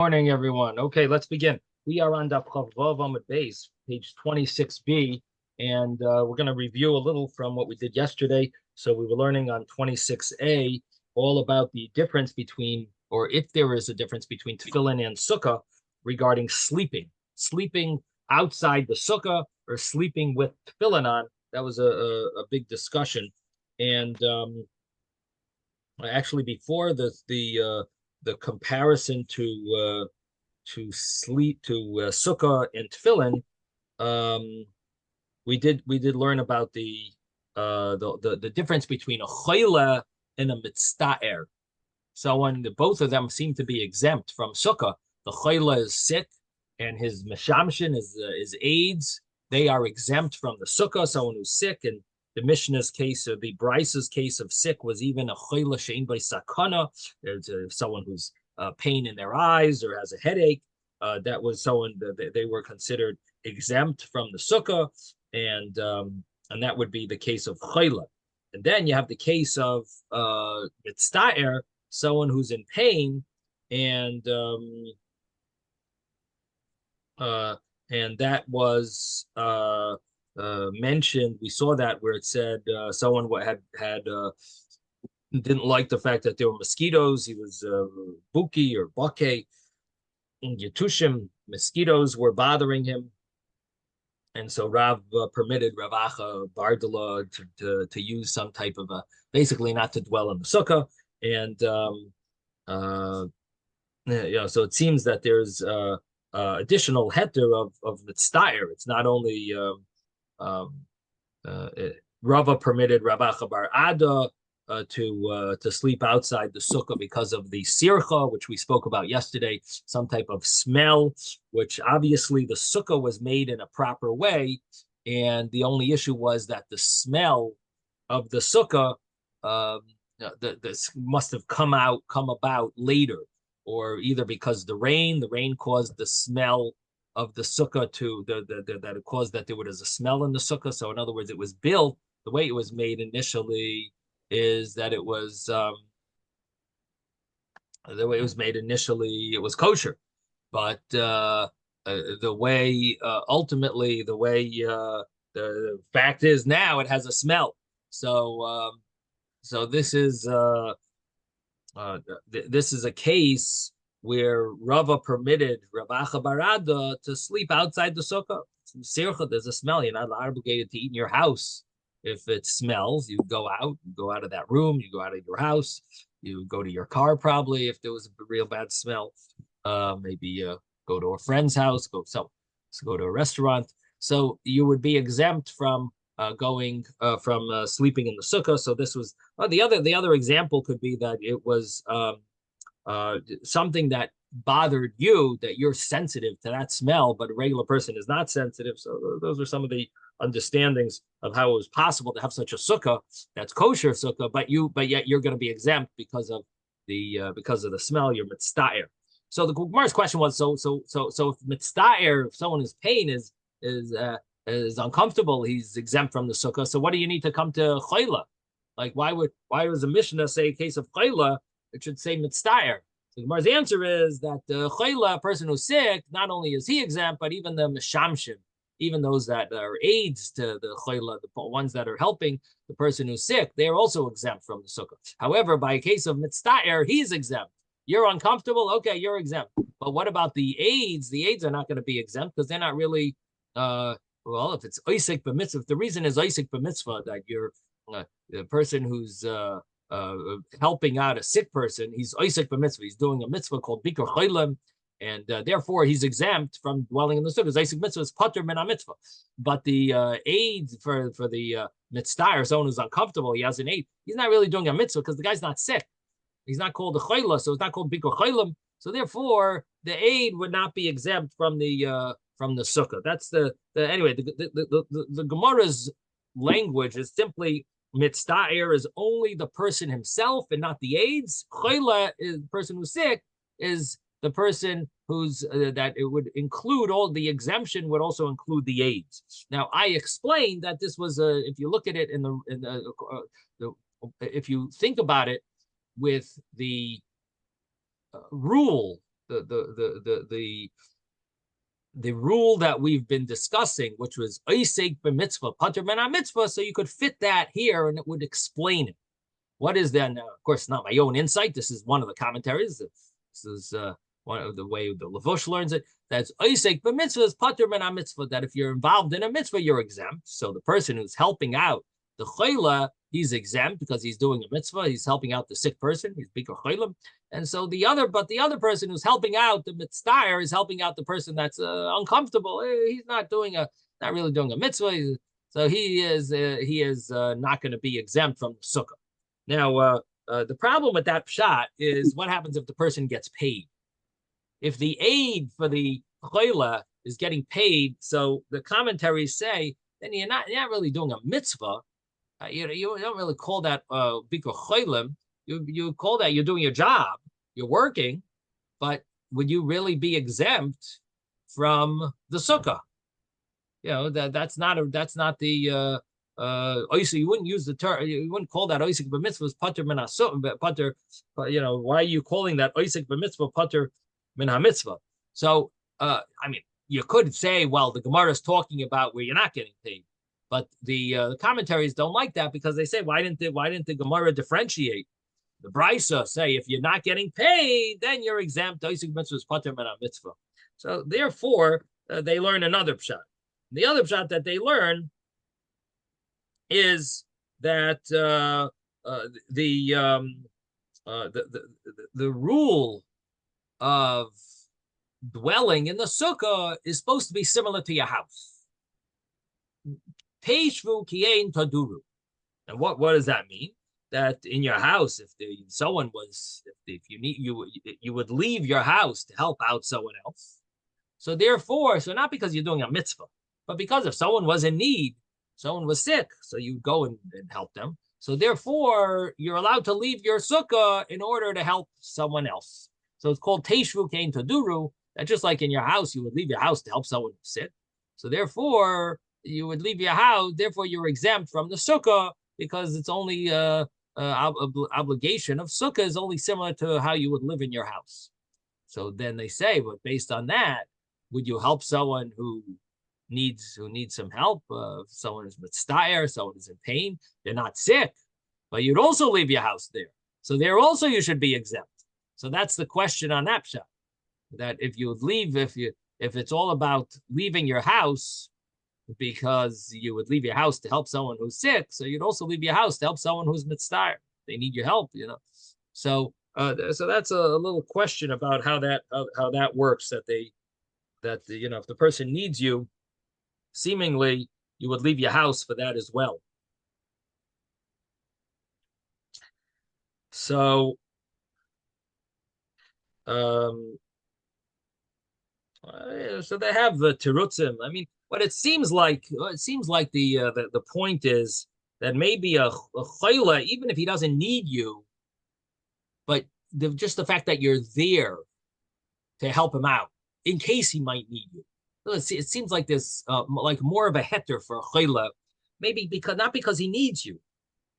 Morning, everyone. Okay, let's begin. We are on Daf Chav Vav Amud Beis, page 26b, and we're going to review a little from what we did yesterday. So we were learning on 26a all about the difference between, or if there is a difference between tefillin and sukkah regarding sleeping outside the sukkah or sleeping with tefillin on. That was a big discussion, and actually before the comparison to sleep to sukkah and tefillin, we did learn about the difference between a choila and a mitztaer. So when both of them seem to be exempt from sukkah, the choila is sick and his meshamshin is aids. They are exempt from the sukkah. Someone who's sick, and the Mishnah's case, or the Bryce's case of sick, was even a choila shein by sakana. There's someone who's pain in their eyes or has a headache. That was someone that they were considered exempt from the sukkah, and that would be the case of choila. And then you have the case of mitztaer, someone who's in pain, and that was mentioned. We saw that where it said someone had didn't like the fact that there were mosquitoes. He was buki or bake in Yetushim. Mosquitoes were bothering him, and so Rav permitted Rav Acha Bardala to use some type of basically not to dwell in the sukkah. And so it seems that there's additional heter of mitztaer. It's not only Rava permitted Rav Acha Bar Ada to sleep outside the sukkah because of the sircha, which we spoke about yesterday, some type of smell, which obviously the sukkah was made in a proper way, and the only issue was that the smell of the sukkah this must have come about later, or either because the rain caused the smell of the sukkah that it caused that there was a smell in the sukkah. So in other words, it was built the way it was made initially is that it was the way it was made initially, it was kosher, but the way ultimately the way the fact is now it has a smell. So this is this is a case where Rava permitted Rav Acha Bar Ada to sleep outside the sukkah. Sircha, there's a smell. You're not obligated to eat in your house. If it smells, you go out of that room, you go out of your house, you go to your car probably if there was a real bad smell. Maybe go to a friend's house, go to a restaurant. So you would be exempt from going from sleeping in the sukkah. So this was the other example could be that it was something that bothered you, that you're sensitive to that smell, but a regular person is not sensitive. So those are some of the understandings of how it was possible to have such a sukkah that's kosher sukkah, but yet you're going to be exempt because of the smell. You're mitztaer. So the Gemara's question was, so if mitztaer, if someone is pain is uncomfortable, he's exempt from the sukkah. So what do you need to come to choila? Like why does the Mishnah say a case of choila? It should say mitztaer. So the Gemara's answer is that the choila, a person who's sick, not only is he exempt, but even the meshamshim, even those that are aids to the choila, the ones that are helping the person who's sick, they're also exempt from the sukkah. However, by a case of mitztaer, he's exempt. You're uncomfortable, okay, you're exempt. But what about the aids? The aids are not going to be exempt because they're not really. Well, if it's oisik b'mitzvah, if the reason is oisik b'mitzvah, that you're the person who's helping out a sick person, he's oisik b'mitzvah. He's doing a mitzvah called bikur cholim, and therefore he's exempt from dwelling in the sukkah. Oisik mitzvah is pater min mitzvah. But the aid for the mitztaer, someone who's uncomfortable, he has an aid. He's not really doing a mitzvah because the guy's not sick. He's not called a choila, so it's not called bikur cholim. So therefore, the aid would not be exempt from the sukkah. That's the anyway. The Gemara's language is simply mitztaer is only the person himself and not the aids. Choila is the person who's sick, is the person who's that it would include all the exemption would also include the aids. Now I explained that this was if you look at it in the if you think about it with the rule the rule that we've been discussing, which was Oisek b'mitzvah, pater min mitzvah, so you could fit that here and it would explain it. What is that? Now, of course, not my own insight. This is one of the commentaries. This is one of the way the Levush learns it. That's Oisek b'mitzvah is pater min mitzvah, that if you're involved in a mitzvah, you're exempt. So the person who's helping out the chayla, he's exempt because he's doing a mitzvah. He's helping out the sick person. He's bikur chaylim. And so the other person who's helping out the mitzvah is helping out the person that's uncomfortable. He's not really doing a mitzvah. So he is not going to be exempt from the sukkah. Now, the problem with that pshat is what happens if the person gets paid? If the aid for the chayla is getting paid, so the commentaries say, then you're not really doing a mitzvah. You don't really call that bikur chaylim. You call that you're doing your job, you're working, but would you really be exempt from the sukkah? That's not the oisik. You wouldn't use the term. You wouldn't call that oisik b'mitzvah pater min pater. Why are you calling that oisik b'mitzvah pater min mitzvah? So you could say, well, the Gemara is talking about where you're not getting paid, but the commentaries don't like that because they say, why didn't the Gemara differentiate? The Brisa say if you're not getting paid, then you're exempt. Oisik mitzvah is pater min mitzvah. So therefore, they learn another pshat. The other pshat that they learn is that the rule of dwelling in the sukkah is supposed to be similar to your house. Teishvu kiein taduru. And what does that mean? That in your house, if you would leave your house to help out someone else. So therefore, not because you're doing a mitzvah, but because if someone was in need, someone was sick, so you go and help them. So therefore, you're allowed to leave your sukkah in order to help someone else. So it's called teishvu kein taduru. That just like in your house, you would leave your house to help someone who's sick. So therefore, you would leave your house. Therefore, you're exempt from the sukkah because it's only obligation of sukkah is only similar to how you would live in your house. So then they say, but based on that, would you help someone who needs some help? Someone is mitzvah, someone is in pain, they're not sick, but you'd also leave your house there. So there also you should be exempt. So that's the question on that pshat. That if you would leave, if it's all about leaving your house because you would leave your house to help someone who's sick, so you'd also leave your house to help someone who's mitzvah. They need your help, So that's a little question about how that works. That if the person needs you, seemingly you would leave your house for that as well. So, so they have the terutzim. I mean, what it seems like the point is that maybe a chayla, even if he doesn't need you, but just the fact that you're there to help him out in case he might need you. It seems like there's like more of a heter for a chayla, maybe not because he needs you,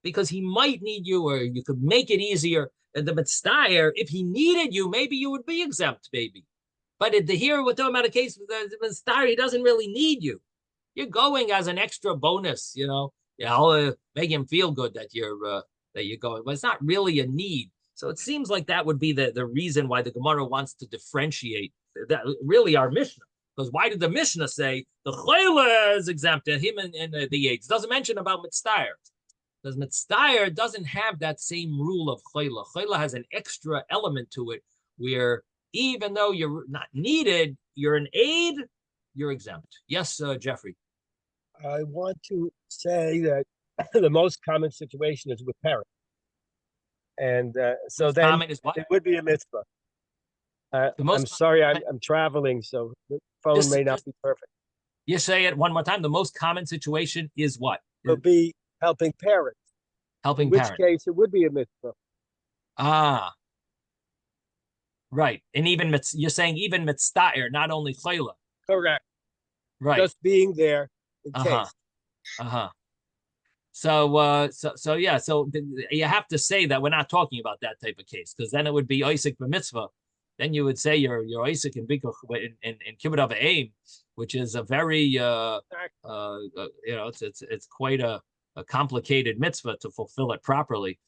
because he might need you, or you could make it easier. And the mitzvah, if he needed you, maybe you would be exempt, maybe. But here we're talking about a case with the mitzvah, he doesn't really need you. You're going as an extra bonus, I'll make him feel good that you're going, but it's not really a need. So it seems like that would be the reason why the Gemara wants to differentiate that really our Mishnah. Because why did the Mishnah say the chayla is exempt and him and the aids? Doesn't mention about mitzvah. Because mitzvah doesn't have that same rule of chayla. Chayla has an extra element to it where even though you're not needed, you're an aid, you're exempt. Yes, Jeffrey. I want to say that the most common situation is with parents. And so most then is what? It would be a mitzvah. I'm sorry, I'm traveling, so the phone may not be perfect. You say it one more time. The most common situation is what? It would be helping parents. Helping parents. In which case, it would be a mitzvah. Ah. Right. And even you're saying even mitzvah, not only chayla. Correct. Right. Just being there in case. So yeah. So you have to say that we're not talking about that type of case, because then it would be oisik b'mitzvah. then you would say your Isaac and Bikuch in Kibbut of Aim, which is a very it's quite a complicated mitzvah to fulfill it properly.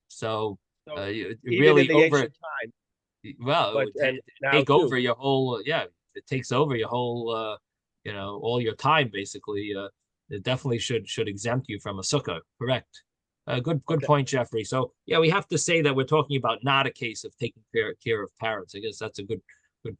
So So you even really in the over ancient time, well, but it would and now take too. over your whole it takes over your whole all your time basically. It definitely should exempt you from a sukkah. Correct. Good Okay. point, Jeffrey. So yeah, we have to say that we're talking about not a case of taking care of parents. I guess that's a good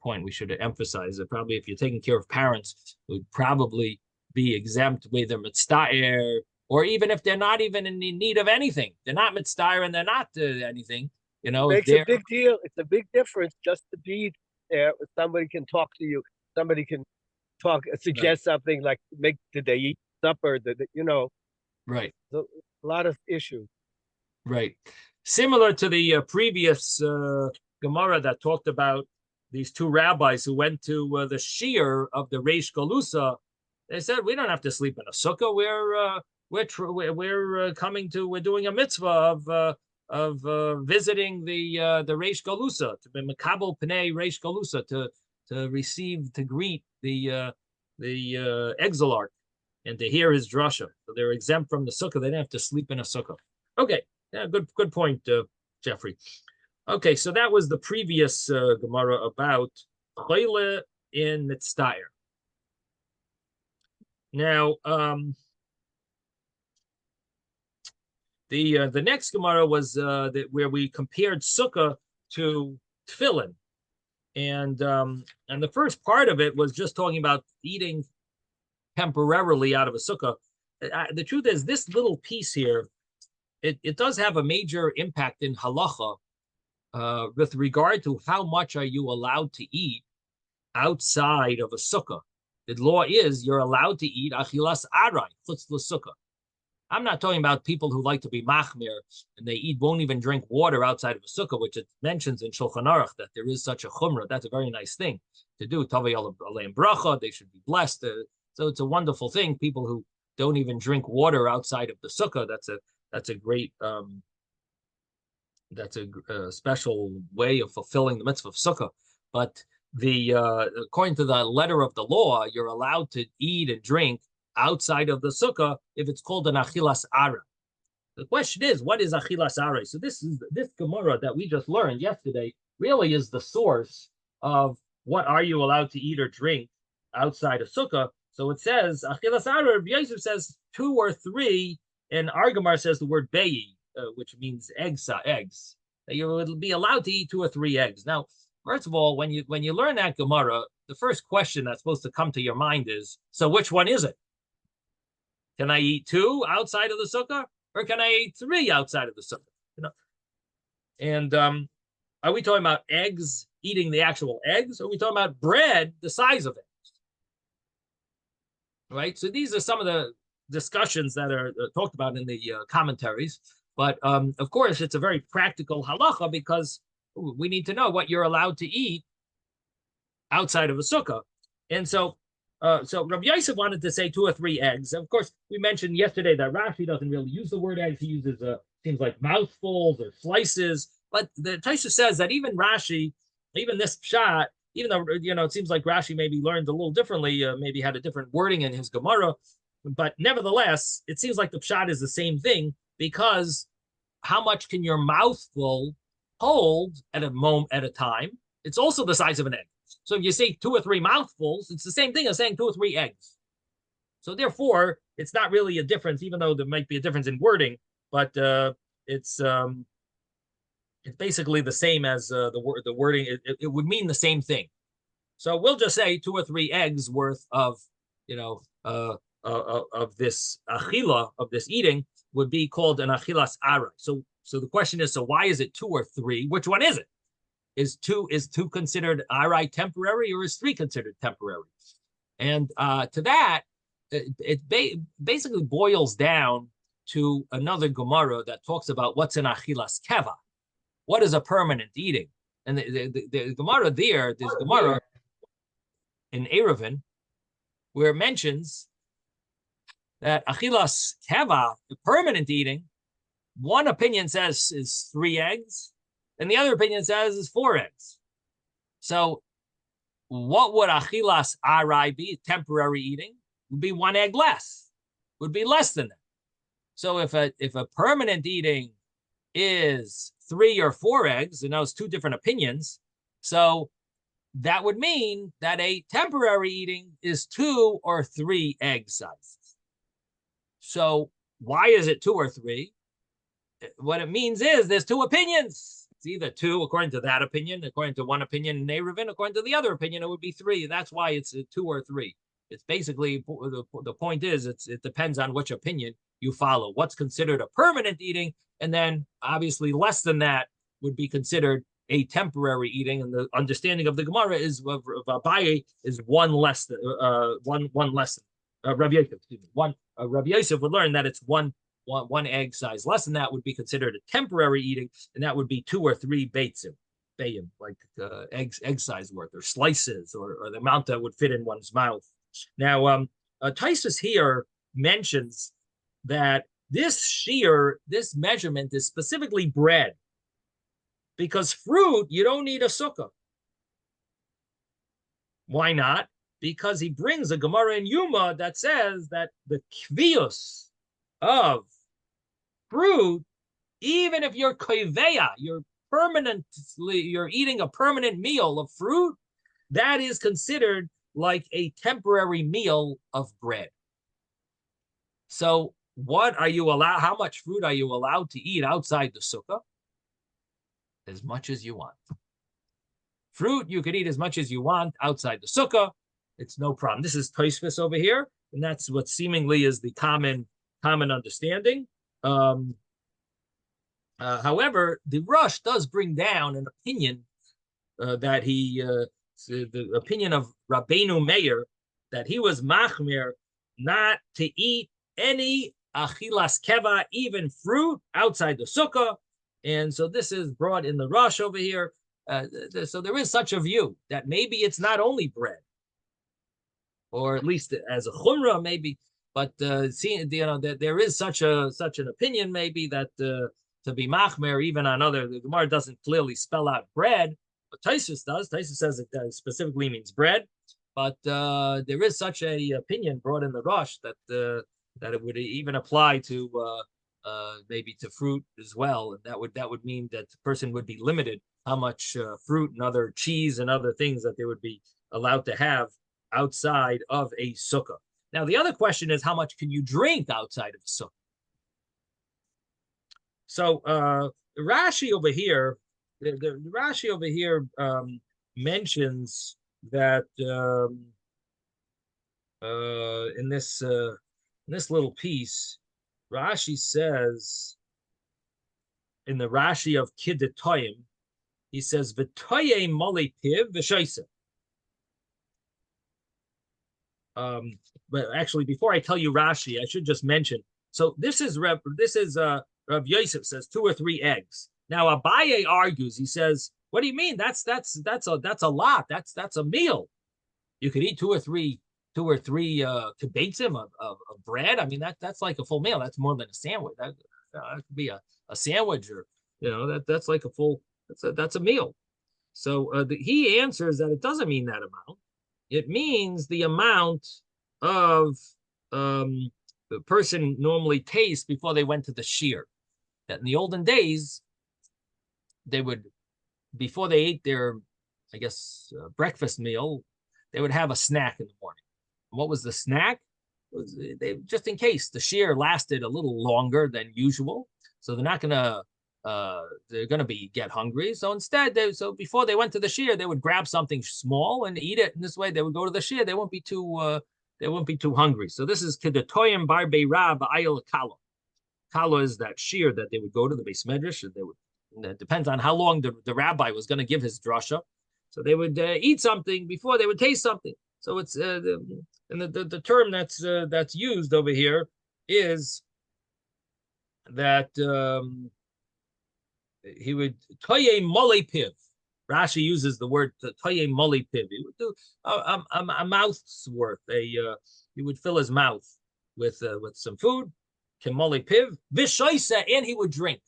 point. We should emphasize that probably if you're taking care of parents, it would probably be exempt with a mitzvah, or even if they're not even in need of anything, they're not mitzvah and they're not anything. It makes a big deal. It's a big difference just to be there. Somebody can talk to you. Somebody can suggest something like, did they eat supper? Right. A lot of issues. Right. Similar to the previous Gemara that talked about these two rabbis who went to the shiur of the Reish Galusa. They said, we don't have to sleep in a sukkah. We're doing a mitzvah of visiting the Reish Galusa, to be Makabel Pnei Reish Galusa, to greet the exilarch and to hear his drasha. So they're exempt from the sukkah. They didn't have to sleep in a sukkah. Okay, yeah, good point, Jeffrey. Okay, so that was the previous Gemara about Choyle in Mitztair. Now, the next Gemara was where we compared sukkah to tefillin, and the first part of it was just talking about eating temporarily out of a sukkah. The truth is, this little piece here, it does have a major impact in halacha with regard to how much are you allowed to eat outside of a sukkah. The law is you're allowed to eat achilas aray, chutz l'sukkah. I'm not talking about people who like to be machmir and they won't even drink water outside of a sukkah, which it mentions in Shulchan Aruch that there is such a chumrah. That's a very nice thing to do. Tavei aleim bracha, they should be blessed. So it's a wonderful thing. People who don't even drink water outside of the sukkah, that's a great special way of fulfilling the mitzvah of sukkah. But according to the letter of the law, you're allowed to eat and drink outside of the sukkah if it's called an achilas ara. The question is, what is achilas ara? So this Gemara that we just learned yesterday really is the source of what are you allowed to eat or drink outside of sukkah. So it says achilas ara. Rabbi Yosef says 2 or 3, and our Gemara says the word beyi, which means eggs. That you will be allowed to eat 2 or 3 eggs. Now, first of all, when you learn that Gemara, the first question that's supposed to come to your mind is, so which one is it? Can I eat 2 outside of the sukkah, or can I eat 3 outside of the sukkah? And are we talking about eggs, eating the actual eggs, or are we talking about bread the size of eggs? Right. So these are some of the discussions that are talked about in the commentaries. But of course, it's a very practical halacha because we need to know what you're allowed to eat outside of a sukkah. And so Rabbi Yosef wanted to say 2 or 3 eggs. Of course, we mentioned yesterday that Rashi doesn't really use the word eggs. He uses seems like mouthfuls or slices. But the Tosha says that even Rashi, even this pshat, even though it seems like Rashi maybe learned a little differently, maybe had a different wording in his Gemara, but nevertheless, it seems like the pshat is the same thing, because how much can your mouthful hold at a time? It's also the size of an egg. So if you say 2 or 3 mouthfuls, it's the same thing as saying 2 or 3 eggs. So therefore, it's not really a difference, even though there might be a difference in wording, but it's basically the same as the wording. It would mean the same thing. So we'll just say 2 or 3 eggs worth of of this achila, of this eating, would be called an achilas ara. So the question is, so why is it 2 or 3? Which one is it? Is 2 considered arai temporary, or is 3 considered temporary? And to that, it basically boils down to another Gemara that talks about what's an achilas keva. What is a permanent eating? And the Gemara there's Gemara in Eruvin, where it mentions that achilas keva, the permanent eating, one opinion says is 3 eggs, and the other opinion says is 4 eggs. So what would achilas arai be? Temporary eating would be 1 egg less, would be less than that. So if a permanent eating is 3 or 4 eggs, and those 2 different opinions, so that would mean that a temporary eating is 2 or 3 egg sizes. So why is it 2 or 3? What it means is there's 2 opinions. It's either 2 according to that opinion, according to one opinion in Eruvin, according to the other opinion, it would be 3. That's why it's 2 or 3. It's basically, the point is, it depends on which opinion you follow. What's considered a permanent eating, and then obviously less than that would be considered a temporary eating. And the understanding of the Gemara is of Abaye is 1 less than one less than Rabbi Yosef. Excuse me. Rabbi Yosef would learn that it's one egg size less than that would be considered a temporary eating, and that would be 2 or 3 bayim, like egg size worth, or slices, or the amount that would fit in one's mouth. Now, Taisus here mentions that this shear, this measurement, is specifically bread, because fruit you don't need a sukkah. Why not? Because he brings a Gemara in Yuma that says that the kvius of fruit, even if you're koiveya, you're eating a permanent meal of fruit, that is considered like a temporary meal of bread. So what are you allowed? How much fruit are you allowed to eat outside the sukkah? As much as you want. Fruit you could eat as much as you want outside the sukkah. It's no problem. This is Tosfos over here, and that's what seemingly is the common understanding. However, the Rush does bring down an opinion that the opinion of Rabbeinu Meir, that he was machmir not to eat any achilas keva, even fruit, outside the sukkah. And so this is brought in the Rush over here. So there is such a view that maybe it's not only bread, or at least as a chumrah, maybe. But that there is such an opinion, maybe, that to be machmer even on other. The Gemara doesn't clearly spell out bread, but Taisus does. Taisus says it specifically means bread. But there is such a opinion brought in the Rush that it would even apply to maybe to fruit as well, and that would mean that the person would be limited how much fruit and other cheese and other things that they would be allowed to have outside of a sukkah. Now, the other question is, how much can you drink outside of a sukkah? So Rashi over here, the Rashi over here mentions that in this little piece, Rashi says in the Rashi of Kiddetoyim, he says v'toye moli piv v'shoisa. But actually, before I tell you Rashi, I should just mention. So this is Rav Yosef says 2 or 3 eggs. Now Abaye argues. He says, "What do you mean? That's a lot. That's a meal. You could eat 2 or 3 kibbeitzim of bread. I mean, that's like a full meal. That's more than a sandwich. That could be a sandwich, or that's like a full. That's a meal." So he answers that it doesn't mean that amount. It means the amount of the person normally tastes before they went to the shear. That in the olden days, they would, before they ate their, I guess, breakfast meal, they would have a snack in the morning. And what was the snack? Just in case the shear lasted a little longer than usual, so they're not gonna get hungry. So instead, before they went to the shear, they would grab something small and eat it. And this way, they would go to the shear. They won't be too hungry. So this is kedetoyim bar beirav ayel kala. Kala is that shear that they would go to the Beis Medrash. It depends on how long the rabbi was going to give his drasha. So they would eat something before they would taste something. So it's the term that's used over here is that he would toye mole piv. Rashi uses the word toye mole piv. He would do a mouth's worth. He would fill his mouth with some food. Kemole piv vishoisa, and he would drink.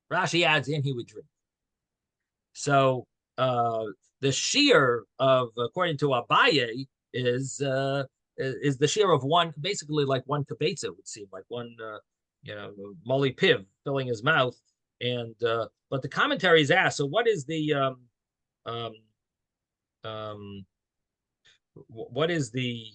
Rashi adds, and he would drink. So the shear of, according to Abaye, is the shear of one, basically like one kibetza, it would seem like one, moli piv filling his mouth. And but the commentaries ask, so what is the what is the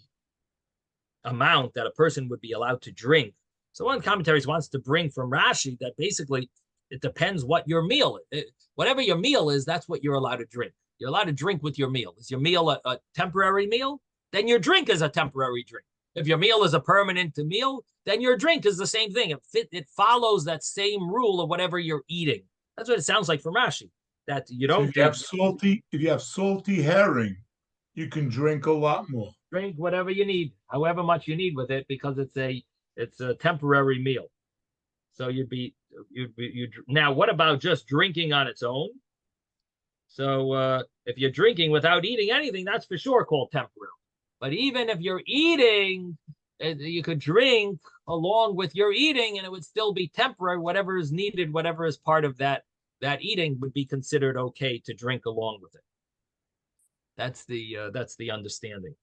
amount that a person would be allowed to drink? So one of the commentaries wants to bring from Rashi that basically it depends what your meal is. Whatever your meal is, that's what you're allowed to drink. You're allowed to drink with your meal. Is your meal a temporary meal? Then your drink is a temporary drink. If your meal is a permanent meal, then your drink is the same thing. It follows that same rule of whatever you're eating. That's what it sounds like from Rashi. That you don't if you have salty herring, you can drink a lot more. Drink whatever you need, however much you need with it, because it's a temporary meal. So you'd now. What about just drinking on its own? So if you're drinking without eating anything, that's for sure called temporary. But even if you're eating, you could drink along with your eating, and it would still be temporary. Whatever is needed, whatever is part of that eating, would be considered okay to drink along with it. That's the understanding.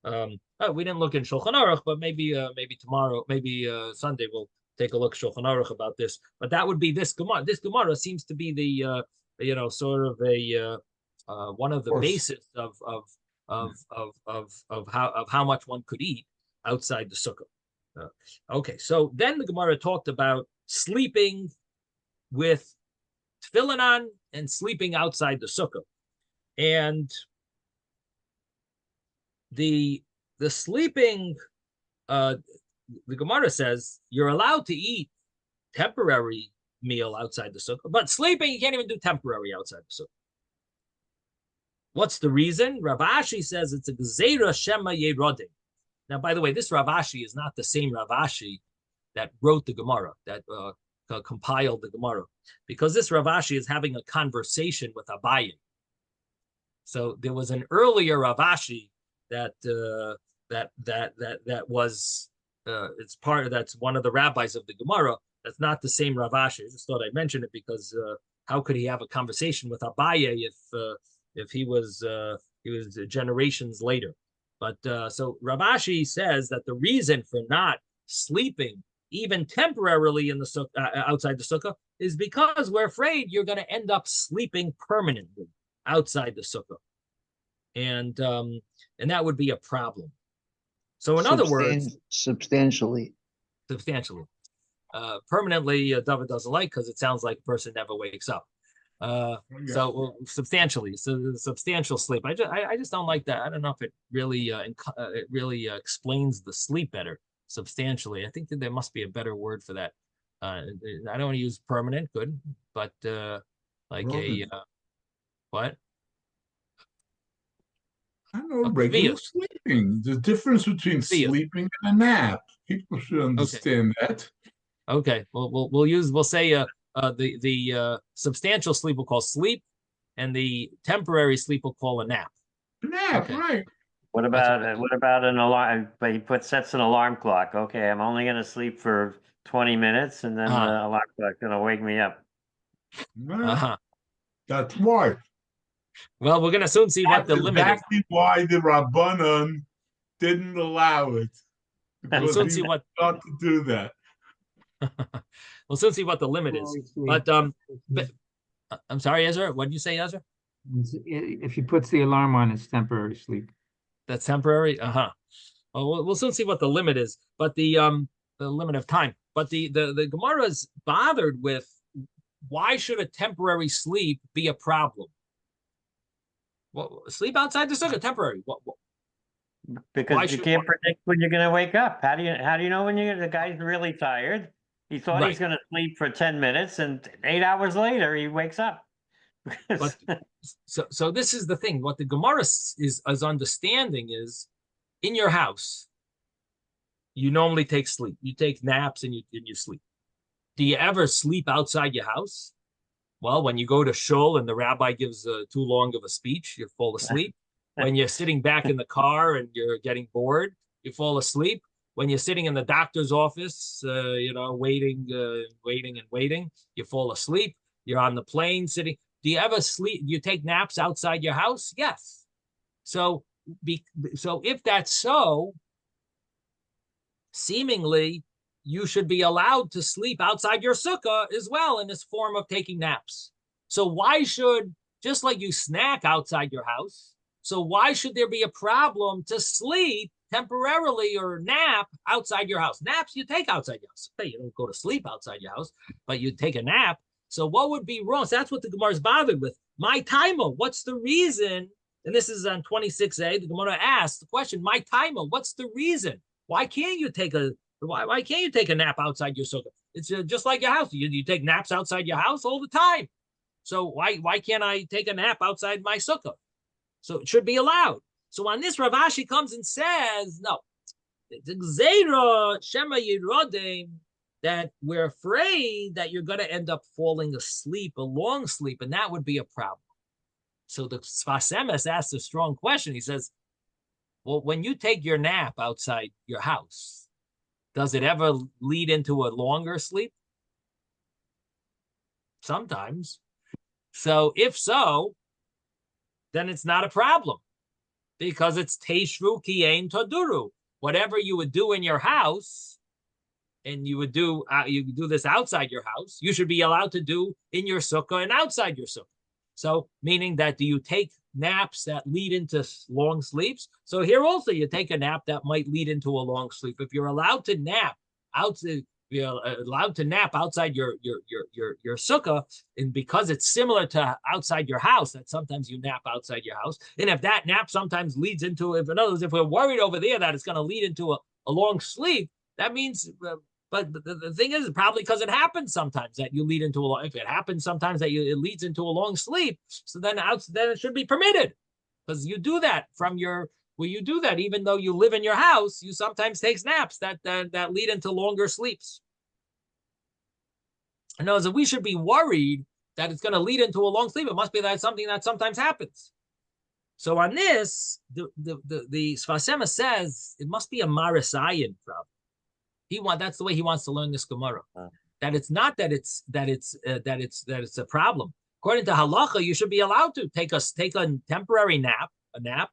We didn't look in Shulchan Aruch, but maybe tomorrow, maybe Sunday, we'll take a look at Shulchan Aruch about this. But that would be this Gemara. This Gemara seems to be the sort of a one of the basis of how much one could eat outside the sukkah. Okay, so then the Gemara talked about sleeping with tefillin on and sleeping outside the sukkah, and the sleeping. The Gemara says you're allowed to eat temporary meal outside the sukkah, but sleeping you can't even do temporary outside the sukkah. What's the reason? Rav Ashi says it's a gzeira shema yerodim. Now, by the way, this Rav Ashi is not the same Rav Ashi that wrote the Gemara, that compiled the Gemara, because this Rav Ashi is having a conversation with Abaye. So there was an earlier Rav Ashi that was that's one of the rabbis of the Gemara. That's not the same Rav Ashi. I just thought I'd mention it because how could he have a conversation with Abaye if he was generations later? But so Rav Ashi says that the reason for not sleeping even temporarily in the sukkah, outside the sukkah, is because we're afraid you're going to end up sleeping permanently outside the sukkah, and that would be a problem. So in other words, substantially, permanently, David doesn't like, because it sounds like a person never wakes up. So substantially, so the substantial sleep. I just don't like that. I don't know if it really explains the sleep better. Substantially, I think that there must be a better word for that. I don't want to use permanent, good, but like what? I don't know, regular sleeping. The difference between sleeping and a nap. People should understand that. Okay, we'll say the substantial sleep we'll call sleep, and the temporary sleep we'll call a nap. Nap, right? What about an alarm? But he sets an alarm clock. Okay, I'm only going to sleep for 20 minutes, and then the alarm clock's going to wake me up. That's why. Well, we're going to soon see what the limit is. Exactly why the Rabbanan didn't allow it. We'll soon see what not to do that. We'll soon see what the limit is. But I'm sorry, Ezra. What did you say, Ezra? If he puts the alarm on, it's temporary sleep. That's temporary. Well, we'll soon see what the limit is. But the limit of time. But the Gemara is bothered with, why should a temporary sleep be a problem? Well, sleep outside the sukkah, temporary. Because you can't predict when you're going to wake up. How do you know when the guy's really tired? He thought he's going to sleep for 10 minutes, and 8 hours later he wakes up. But, so this is the thing. What the Gemara is understanding is, in your house, you normally take sleep. You take naps and you sleep. Do you ever sleep outside your house? Well, when you go to shul and the rabbi gives too long of a speech, you fall asleep. When you're sitting back in the car and you're getting bored, you fall asleep. When you're sitting in the doctor's office, waiting, you fall asleep. You're on the plane sitting. Do you ever sleep? Do you take naps outside your house? Yes. So if that's so, seemingly you should be allowed to sleep outside your sukkah as well in this form of taking naps. So why should, just like you snack outside your house, so why should there be a problem to sleep temporarily or nap outside your house? Naps you take outside your house. You don't go to sleep outside your house, but you take a nap. So what would be wrong? So that's what the Gemara is bothered with. My timer, what's the reason? And this is on 26a. The Gemara asks the question, my timer, what's the reason? Why can't you take a nap outside your sukkah? It's just like your house. You take naps outside your house all the time. So why can't I take a nap outside my sukkah? So it should be allowed. So on this, Rav Ashi comes and says, no, the Gzeira Shema Yirodem, that we're afraid that you're going to end up falling asleep, a long sleep, and that would be a problem. So the Sfas Emes asks a strong question. He says, well, when you take your nap outside your house, does it ever lead into a longer sleep? Sometimes. So if so, then it's not a problem because it's Teshru Kiein Toduru. Whatever you would do in your house, and you do this outside your house, you should be allowed to do in your sukkah and outside your sukkah. So meaning that, do you take naps that lead into long sleeps? So here also you take a nap that might lead into a long sleep. If you're allowed to nap outside, you're allowed to nap outside your sukkah, and because it's similar to outside your house, that sometimes you nap outside your house, and if that nap sometimes leads into, if in other words, if we're worried over there that it's going to lead into a long sleep, that means. But the thing is, probably because it happens sometimes that you lead into a long. If it happens sometimes that it leads into a long sleep, so then it should be permitted, because you do that you do that even though you live in your house. You sometimes take naps that lead into longer sleeps. In other words, if we should be worried that it's going to lead into a long sleep, it must be that something that sometimes happens. So on this, the Sfas Emes says it must be a Marisayan problem. That's the way he wants to learn this Gemara. That it's not that it's a problem. According to halacha, you should be allowed to take a temporary nap, a nap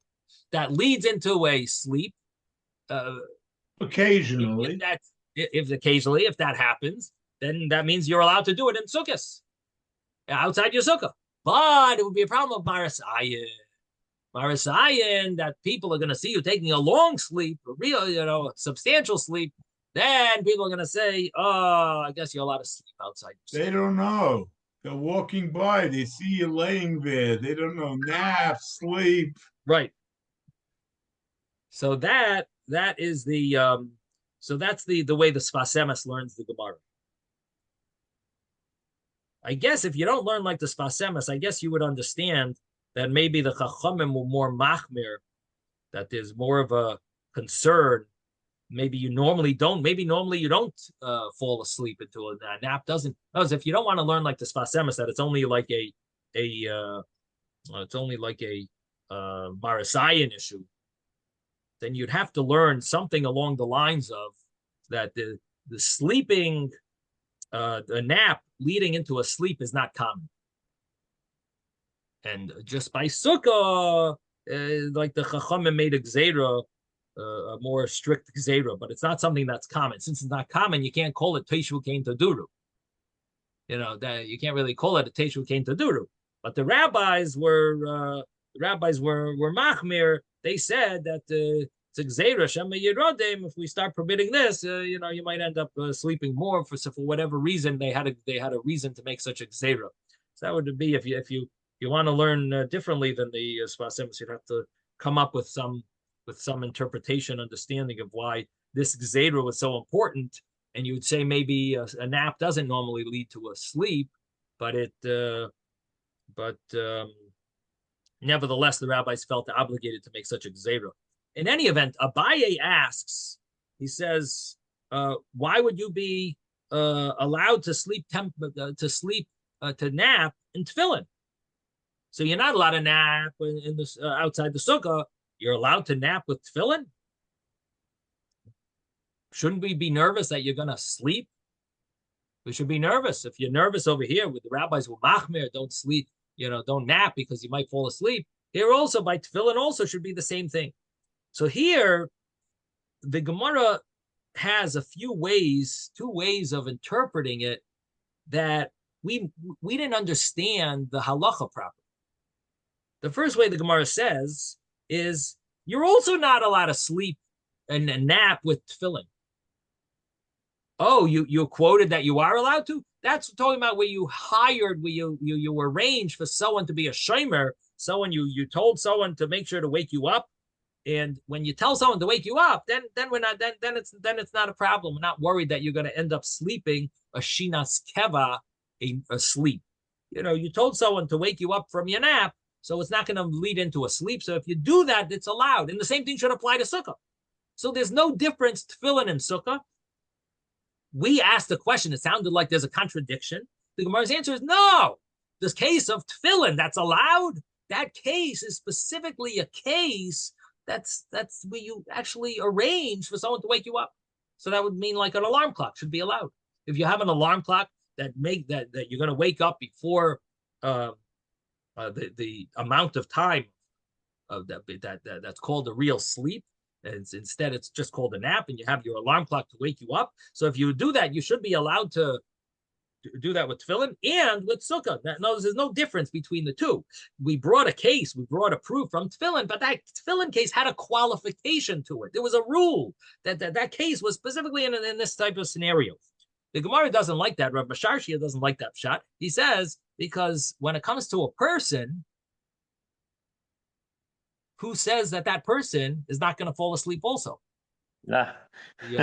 that leads into a sleep. Occasionally, if that happens, then that means you're allowed to do it in sukkahs, outside your sukkah. But it would be a problem of Marisayan. Marisayan, that people are going to see you taking a long sleep, a real, substantial sleep. Then people are going to say, oh, I guess you're allowed to sleep outside. They don't know. They're walking by. They see you laying there. They don't know. Nap, sleep. Right. So that is the so that's the way the Sfas Emes learns the Gemara. I guess if you don't learn like the Sfas Emes, I guess you would understand that maybe the Chachamim were more machmir, that there's more of a concern. Maybe you normally don't fall asleep into a nap. Doesn't, because if you don't want to learn like the Sfas Emes, that it's only like a Marisayan issue, then you'd have to learn something along the lines of that the sleeping, the nap leading into a sleep is not common. And just by sukkah, like the Chachamim made a gzeira, a more strict gzeira, but it's not something that's common. Since it's not common, you can't call it Teshu Kain Taduru. That you can't really call it a Teshu Kain Taduru. But the rabbis were machmir. They said that it's a gzeira Shema Yerodem. If we start permitting this, you might end up sleeping more for whatever reason. They had a reason to make such a gzeira. So that would be if you want to learn differently than the Sfas Emes, you'd have to come up with some interpretation, understanding of why this gzeira was so important. And you would say maybe a nap doesn't normally lead to a sleep, but nevertheless, the rabbis felt obligated to make such a gzeira. In any event, Abaye asks, he says, why would you be allowed to nap in tefillin? So you're not allowed to nap in this outside the sukkah. You're allowed to nap with tefillin? Shouldn't we be nervous that you're going to sleep? We should be nervous. If you're nervous over here with the rabbis who machmir, don't sleep don't nap because you might fall asleep. Here also by tefillin also should be the same thing. So here, the Gemara has a few ways, 2 ways of interpreting it that we didn't understand the halacha properly. The first way the Gemara says is you're also not allowed to sleep and nap with tefillin. Oh, you quoted that you are allowed to? That's talking about where you hired, where you arranged for someone to be a shomer, someone you told someone to make sure to wake you up. And when you tell someone to wake you up, then it's not a problem. We're not worried that you're going to end up sleeping a shinas keva, a sleep. You told someone to wake you up from your nap, so it's not going to lead into a sleep. So if you do that, it's allowed. And the same thing should apply to sukkah. So there's no difference tefillin and sukkah. We asked the question. It sounded like there's a contradiction. The Gemara's answer is no. This case of tefillin that's allowed, that case is specifically a case that's where you actually arrange for someone to wake you up. So that would mean like an alarm clock should be allowed. If you have an alarm clock that you're going to wake up before the amount of time of that's called a real sleep, and instead it's just called a nap, and you have your alarm clock to wake you up. So if you do that, you should be allowed to do that with tefillin and with sukkah. No, there's no difference between the two. We brought a proof from tefillin, but that tefillin case had a qualification to it. There was a rule that case was specifically in this type of scenario. The Gemara doesn't like that. Rav Basharshia doesn't like that shot. He says, because when it comes to a person, who says that person is not going to fall asleep also? Nah. You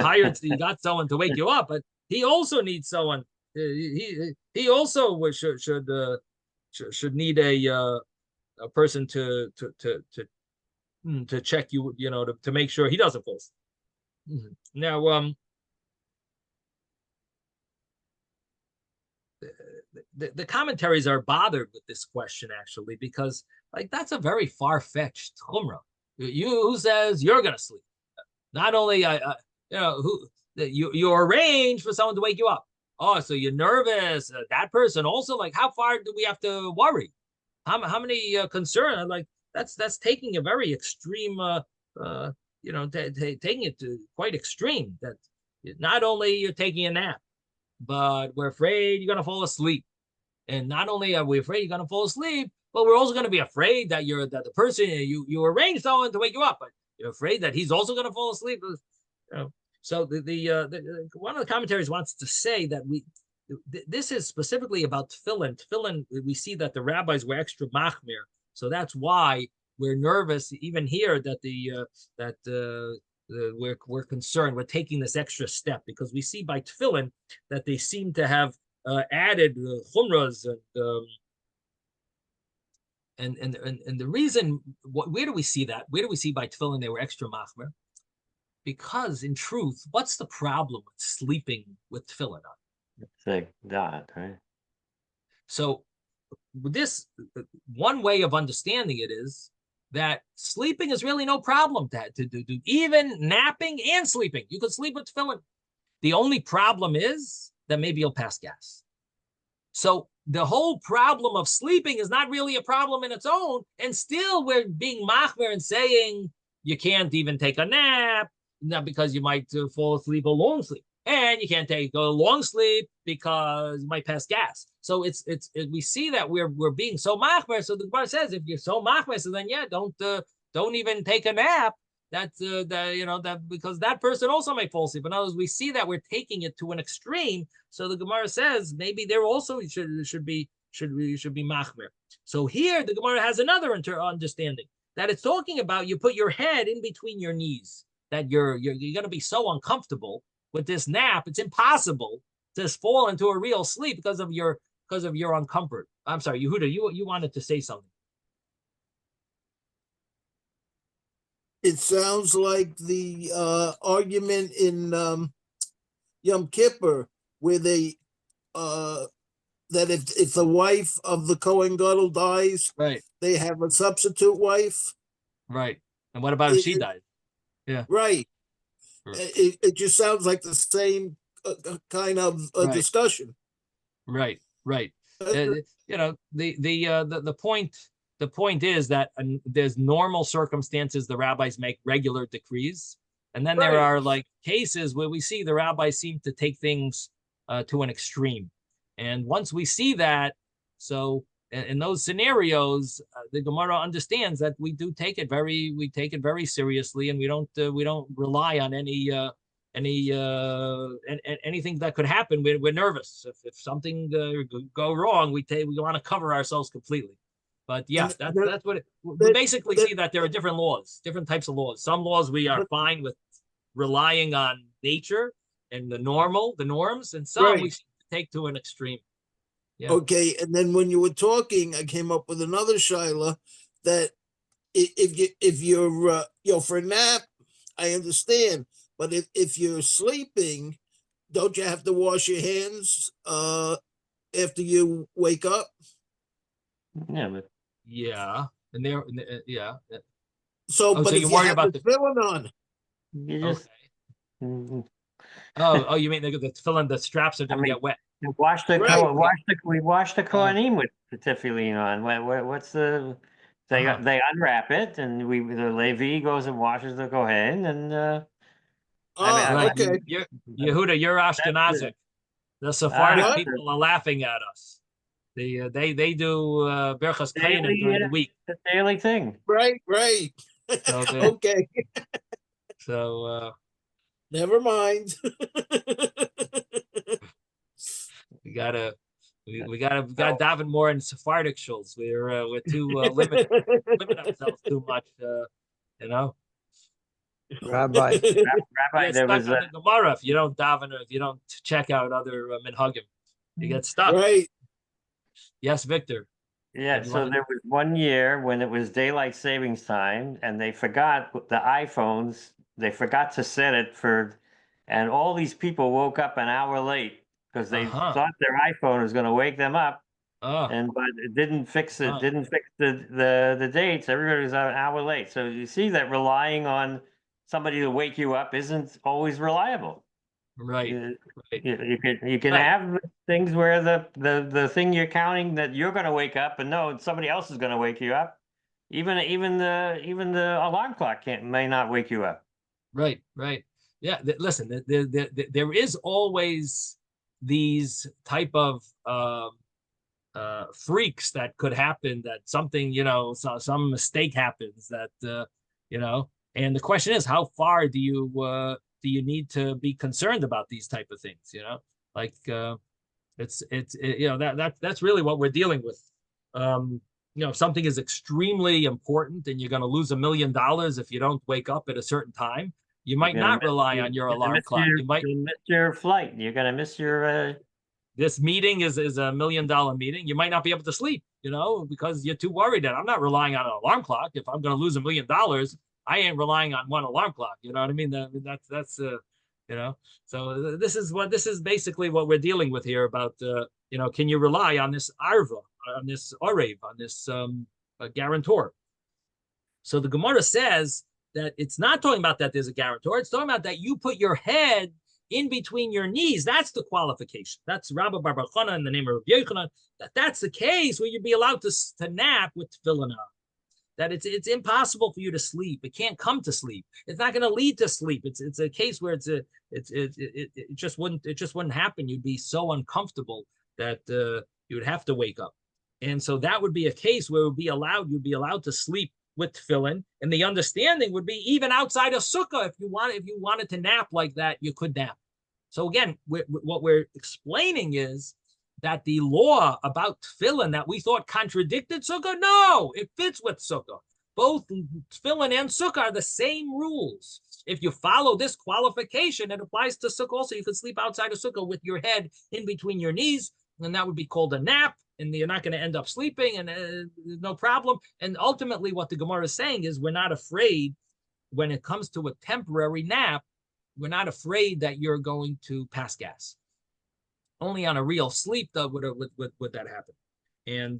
got someone to wake you up, but he also needs someone. He also should need a person to check you, to make sure he doesn't fall asleep. Now, the commentaries are bothered with this question actually, because that's a very far-fetched chumrah. Who says you're gonna sleep? Not only you arrange for someone to wake you up. Oh, so you're nervous. That person also, how far do we have to worry? How many concern? That's taking a very extreme. Taking it to quite extreme. That not only you're taking a nap, but we're afraid you're gonna fall asleep. And not only are we afraid you're gonna fall asleep, but we're also gonna be afraid that the person you arranged someone to wake you up, but you're afraid that he's also gonna fall asleep. So the one of the commentaries wants to say that this is specifically about tefillin. Tefillin, we see that the rabbis were extra machmir, so that's why we're nervous even here that we're concerned. We're taking this extra step because we see by tefillin that they seem to have added chumras and the reason. Where do we see that? Where do we see by tefillin they were extra machmir? Because in truth, what's the problem with sleeping with tefillin on? It's like that, right? So this one way of understanding it is that sleeping is really no problem to do. Even napping and sleeping, you could sleep with tefillin. The only problem is that maybe you'll pass gas. So the whole problem of sleeping is not really a problem in its own, and still we're being machmir and saying you can't even take a nap. Not because you might fall asleep a long sleep, and you can't take a long sleep because you might pass gas. So we see that we're being so machmer. So the Gemara says if you're so machmer, so then don't even take a nap. That's that because that person also may fall asleep. In other words, we see that we're taking it to an extreme. So the Gemara says maybe there also should be machmer. So here the Gemara has another understanding that it's talking about you put your head in between your knees. That you're going to be so uncomfortable with this nap, it's impossible to fall into a real sleep because of your uncomfort. I'm sorry, Yehuda, you wanted to say something. It sounds like the argument in Yom Kippur, where they that if the wife of the Kohen Gadol dies, right, they have a substitute wife. Right, and what about if she dies? Yeah. Right. It just sounds like the same kind of discussion. Right. You know, the point is that there's normal circumstances the rabbis make regular decrees, and then there Right. are like cases where we see the rabbis seem to take things to an extreme, and once we see that, so in those scenarios, the Gemara understands that we take it very seriously, and we don't rely on anything that could happen. We're nervous if something go wrong. We want to cover ourselves completely. But yeah, that's what we basically see, that there are different laws, different types of laws. Some laws we are fine with relying on nature and the norms, and some Right. we take to an extreme. Yeah. Okay, and then when you were talking, I came up with another shaila that if you're for a nap, I understand, but if you're sleeping, don't you have to wash your hands after you wake up? Yeah, but Yeah, and there, yeah. So, Oh, but so if you're you worried have about the the filling on, you just okay. Oh, you mean the tefillin, the straps are going to mean, get wet? wash the Right. we wash the kohanim with the tefillin on. What's the they unwrap it, and the Levi goes and washes the kohen, and Right. okay. Yehuda, you're Ashkenazic. The Sephardic What? people are laughing at us. They do Berchas Kohanim during the week. the daily thing. Right. So Okay, never mind. we gotta daven more in Sephardic shuls. We're too limit ourselves too much. You know. Rabbi, Rabbi, You get there stuck was on the Gemara if you don't daven, or if you don't check out other minhagim. You get stuck. Right. Yes, Victor. yeah. So there was one year when it was daylight savings time, and they forgot the iPhones. They forgot to set it for, and all these people woke up an hour late because they thought their iPhone was going to wake them up, and but it didn't fix it. Didn't fix the dates. Everybody was an hour late. So you see that relying on somebody to wake you up isn't always reliable. Right. You can have things where the thing you're counting that you're going to wake up, and no, somebody else is going to wake you up. Even the alarm clock may not wake you up. Right. Yeah. Listen, there is always these type of freaks that could happen, that something, some mistake happens that, and the question is, how far do you need to be concerned about these type of things? Like that's really what we're dealing with. If something is extremely important and you're going to lose $1 million if you don't wake up at a certain time, you might not rely on your alarm clock. You might miss your flight. You're going to miss your. This meeting is $1 million meeting. You might not be able to sleep, because you're too worried. That I'm not relying on an alarm clock. If I'm going to lose $1 million, I ain't relying on one alarm clock. You know what I mean? That's So this is basically what we're dealing with here about can you rely on this arva, on this orev, on this guarantor? So the Gemara says that it's not talking about that there's a guarantor. It's talking about that you put your head in between your knees. That's the qualification. That's Rabbi Bar Bar Chana in the name of Rabbi Yochanan. That's the case where you'd be allowed to nap with tefillin on. That it's impossible for you to sleep. It can't come to sleep. It's not going to lead to sleep. It's a case where it just wouldn't happen. You'd be so uncomfortable that you would have to wake up. And so that would be a case where you'd be allowed to sleep with tefillin, and the understanding would be even outside of sukkah, if you wanted to nap like that, you could nap. So again, what we're explaining is that the law about tefillin that we thought contradicted sukkah, no, it fits with sukkah. Both tefillin and sukkah are the same rules. If you follow this qualification, it applies to sukkah also. You can sleep outside of sukkah with your head in between your knees, and that would be called a nap, and you're not going to end up sleeping, and no problem. And ultimately, what the Gemara is saying is we're not afraid when it comes to a temporary nap, we're not afraid that you're going to pass gas. Only on a real sleep, though, would that happen. And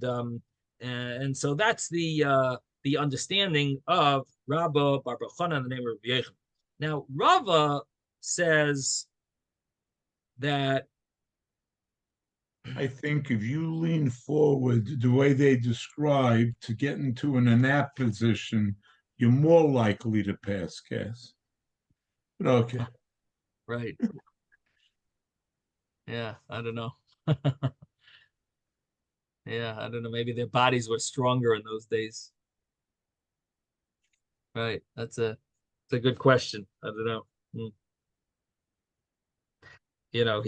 so that's the understanding of Rabba Bar Bar Chana in the name of Rabbi Yochanan. Now, Rava says that I think if you lean forward the way they describe to get into an nap position, you're more likely to pass gas. But okay. Right. Yeah, I don't know. Yeah, I don't know. Maybe their bodies were stronger in those days. Right. That's a good question. I don't know. You know,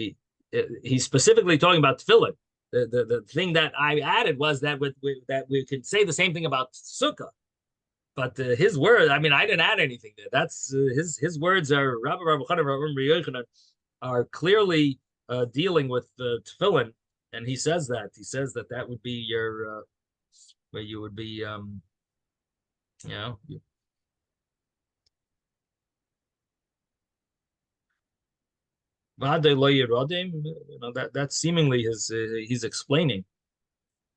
he's specifically talking about tefillin. The thing that I added was that that we can say the same thing about sukkah, but his words. I mean, I didn't add anything there. That's his words are are clearly dealing with tefillin, and he says that that would be your where you would be you know. You know, that's seemingly his he's explaining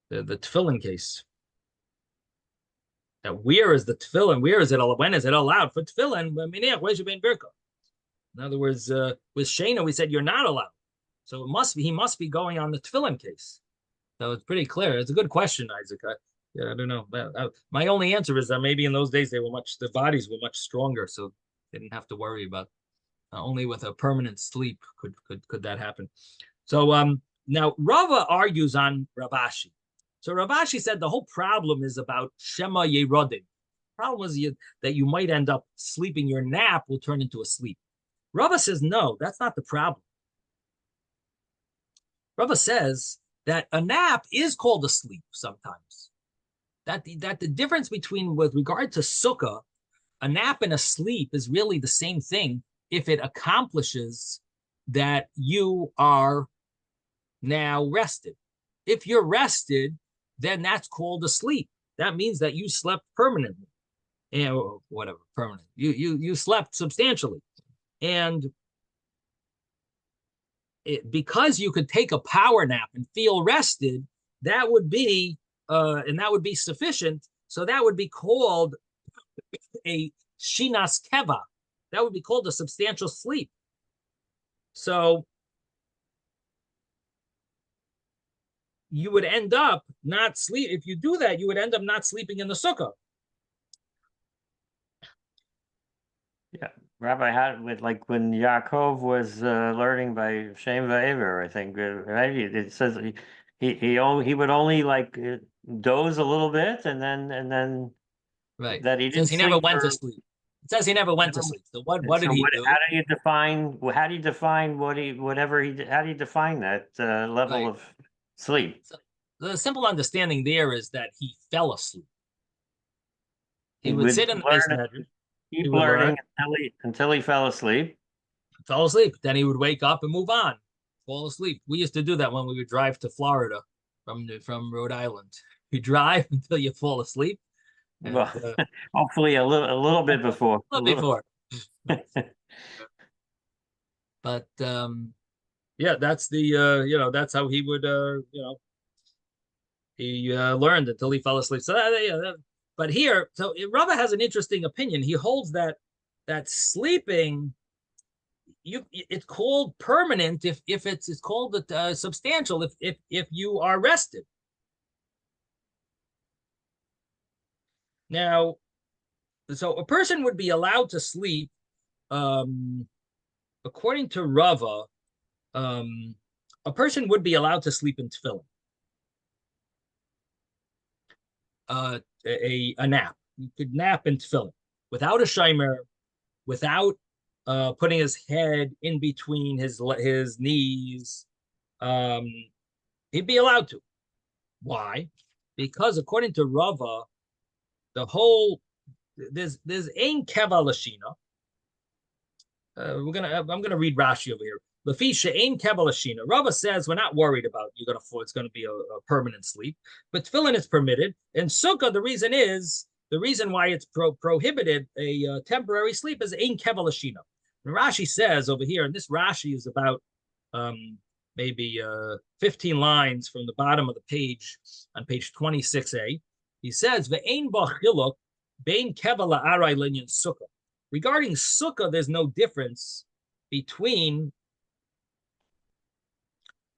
the tefillin case. Now, where is the tefillin? Where is it? When is it allowed for tefillin? In other words, with Shana, we said you're not allowed. So he must be going on the tefillin case. So it's pretty clear. It's a good question, Isaac. I don't know. My only answer is that maybe in those days the bodies were much stronger, so they didn't have to worry about. Only with a permanent sleep could that happen. So now Rava argues on Ravashi. So Ravashi said the whole problem is about Shema Yerodim. The problem is that you might end up sleeping. Your nap will turn into a sleep. Rava says no, that's not the problem. Rava says that a nap is called a sleep sometimes. That the difference between with regard to sukkah, a nap and a sleep is really the same thing. If it accomplishes that you are now rested. If you're rested, then that's called a sleep. That means that you slept permanently, and whatever permanent. You slept substantially, and because you could take a power nap and feel rested, that would be and that would be sufficient. So that would be called a shinas keva. That would be called a substantial sleep. So you would end up not sleep. If you do that, you would end up not sleeping in the sukkah. Yeah, Rabbi, had with like when Yaakov was learning by Shem Va'aver, I think, right? It says he would only like doze a little bit, and then Right. that he It says didn't he never sleep went to for. sleep. It says he never went to sleep. So what did he do? How do you define? How do you define whatever he? How do you define that level Right. of sleep? So the simple understanding there is that he fell asleep. He would sit in the basement bedroom. Keep learning until he fell asleep. Fell asleep. Then he would wake up and move on. Fall asleep. We used to do that when we would drive to Florida from Rhode Island. You drive until you fall asleep. And, Well, hopefully a little bit before. A little before. But yeah, that's the that's how he would he learned until he fell asleep. So but here, so Rava has an interesting opinion. He holds that sleeping, it's called permanent if it's called substantial if you are rested. Now, so a person would be allowed to sleep, according to Rava, a person would be allowed to sleep in tefillin. A nap. You could nap in tefillin without a shimer, without putting his head in between his knees. He'd be allowed to. Why? Because according to Rava, the whole there's ein keva lashina. I'm gonna read Rashi over here. Lafisha ein keva lashina. Rava says we're not worried about it's gonna be a permanent sleep, but tefillin is permitted. And sukkah, the reason why it's prohibited a temporary sleep is ein keva lashina. And Rashi says over here, and this Rashi is about maybe 15 lines from the bottom of the page on page 26a. He says ve'ein b'chiluk bein keva la'arai linyan sukkah. Regarding sukkah, there's no difference between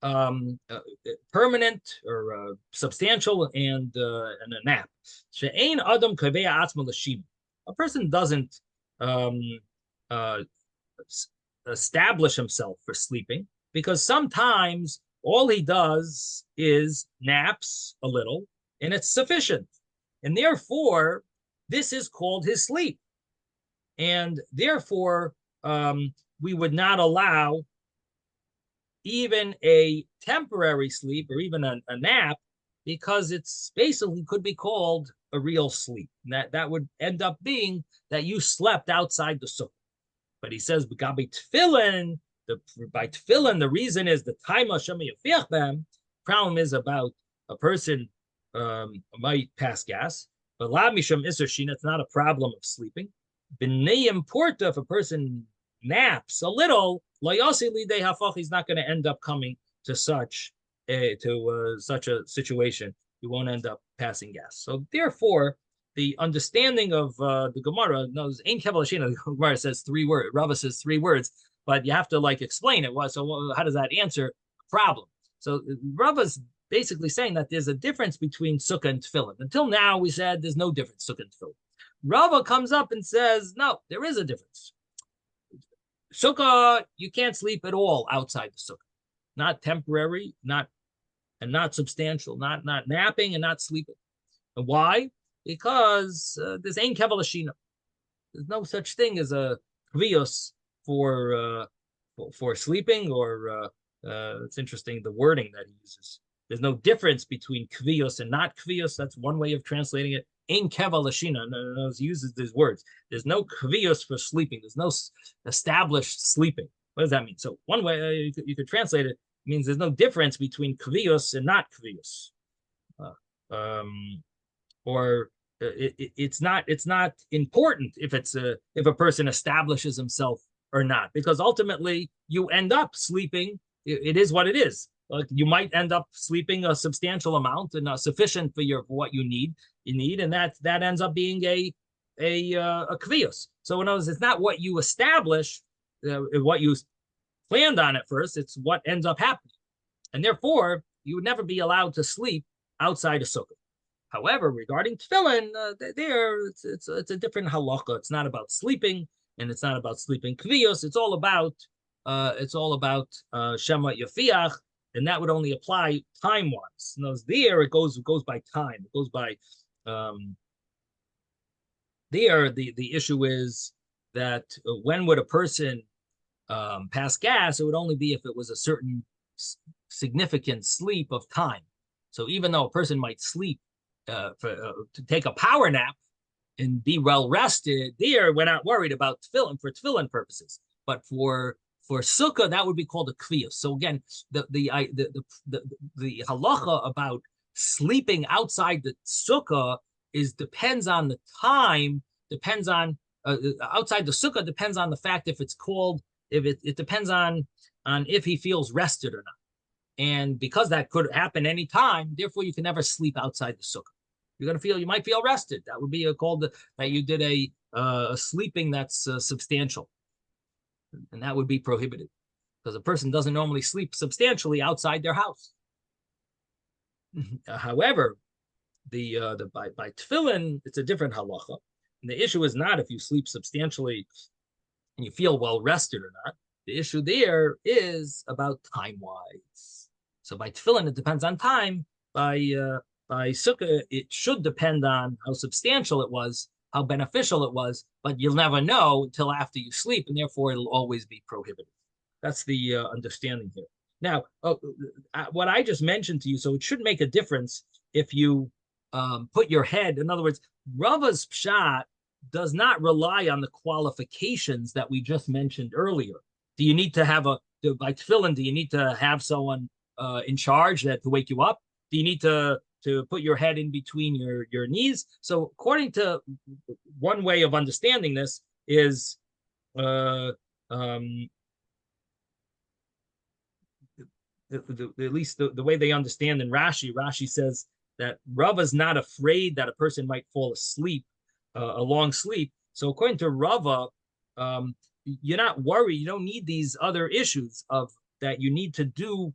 permanent or substantial and a nap. She'ein adam kavea atzma l'shim. A person doesn't establish himself for sleeping because sometimes all he does is naps a little and it's sufficient. And therefore, this is called his sleep. And therefore, we would not allow even a temporary sleep or even a nap because it's basically could be called a real sleep. And that would end up being that you slept outside the sukkah. But he says, by tefillin, the reason is the time Hashem yafiach. Problem is about a person might pass gas, but la misham iser shina, it's not a problem of sleeping. B'nei importa, if a person naps a little, he's not going to end up coming to such a situation. You won't end up passing gas. So therefore, the understanding of the Gemara knows Ein Kevel Shina. The Gemara says 3 words. Rava says 3 words, but you have to explain it. So how does that answer the problem? So Rava's basically saying that there's a difference between sukkah and tefillin. Until now, we said there's no difference sukkah and tefillin. Rava comes up and says, no, there is a difference. Sukkah, you can't sleep at all outside the sukkah. Not temporary, not substantial, not napping and not sleeping. And why? Because there's Ein Kevel Shina. There's no such thing as a kvios for sleeping, or it's interesting the wording that he uses. There's no difference between kvios and not kvios. That's one way of translating it. Ein Kevel Shina. He uses these words. There's no kvios for sleeping. There's no established sleeping. What does that mean? So one way you could translate it means there's no difference between kvios and not kvios. It's not important if a person establishes himself or not, because ultimately you end up sleeping. It is what it is. You might end up sleeping a substantial amount and sufficient for what you need, and that ends up being a kvios. So in other words, it's not what you establish, what you planned on at first. It's what ends up happening, and therefore you would never be allowed to sleep outside a sukkah. However, regarding tefillin, it's a different halacha. It's not about sleeping, and it's not about sleeping kvios. It's all about shema yafiach, and that would only apply time-wise. There it goes by time. It goes by there. The issue is that when would a person pass gas? It would only be if it was a certain significant sleep of time. So even though a person might sleep to take a power nap and be well rested, there we're not worried about tefillin for tefillin purposes. But for sukkah, that would be called a kvios. So again, the halacha about sleeping outside the sukkah depends on the time. Depends on outside the sukkah depends on the fact if it's cold. If it depends on if he feels rested or not. And because that could happen anytime, therefore you can never sleep outside the sukkah. You might feel rested. That would be called that you did a sleeping that's substantial, and that would be prohibited because a person doesn't normally sleep substantially outside their house. However, by tefillin, it's a different halacha, and the issue is not if you sleep substantially and you feel well rested or not. The issue there is about time-wise. So by tefillin, it depends on time. By sukkah, it should depend on how substantial it was, how beneficial it was, but you'll never know until after you sleep, and therefore it'll always be prohibited. That's the understanding here. Now, what I just mentioned to you, so it should make a difference if you put your head, in other words, Rava's pshat does not rely on the qualifications that we just mentioned earlier. Do you need to have by tefillin, do you need to have someone in charge to wake you up? Do you need to put your head in between your knees? So according to one way of understanding this is at least the way they understand in Rashi says that Rava's not afraid that a person might fall asleep, a long sleep. So according to Rava, you're not worried. You don't need these other issues of that you need to do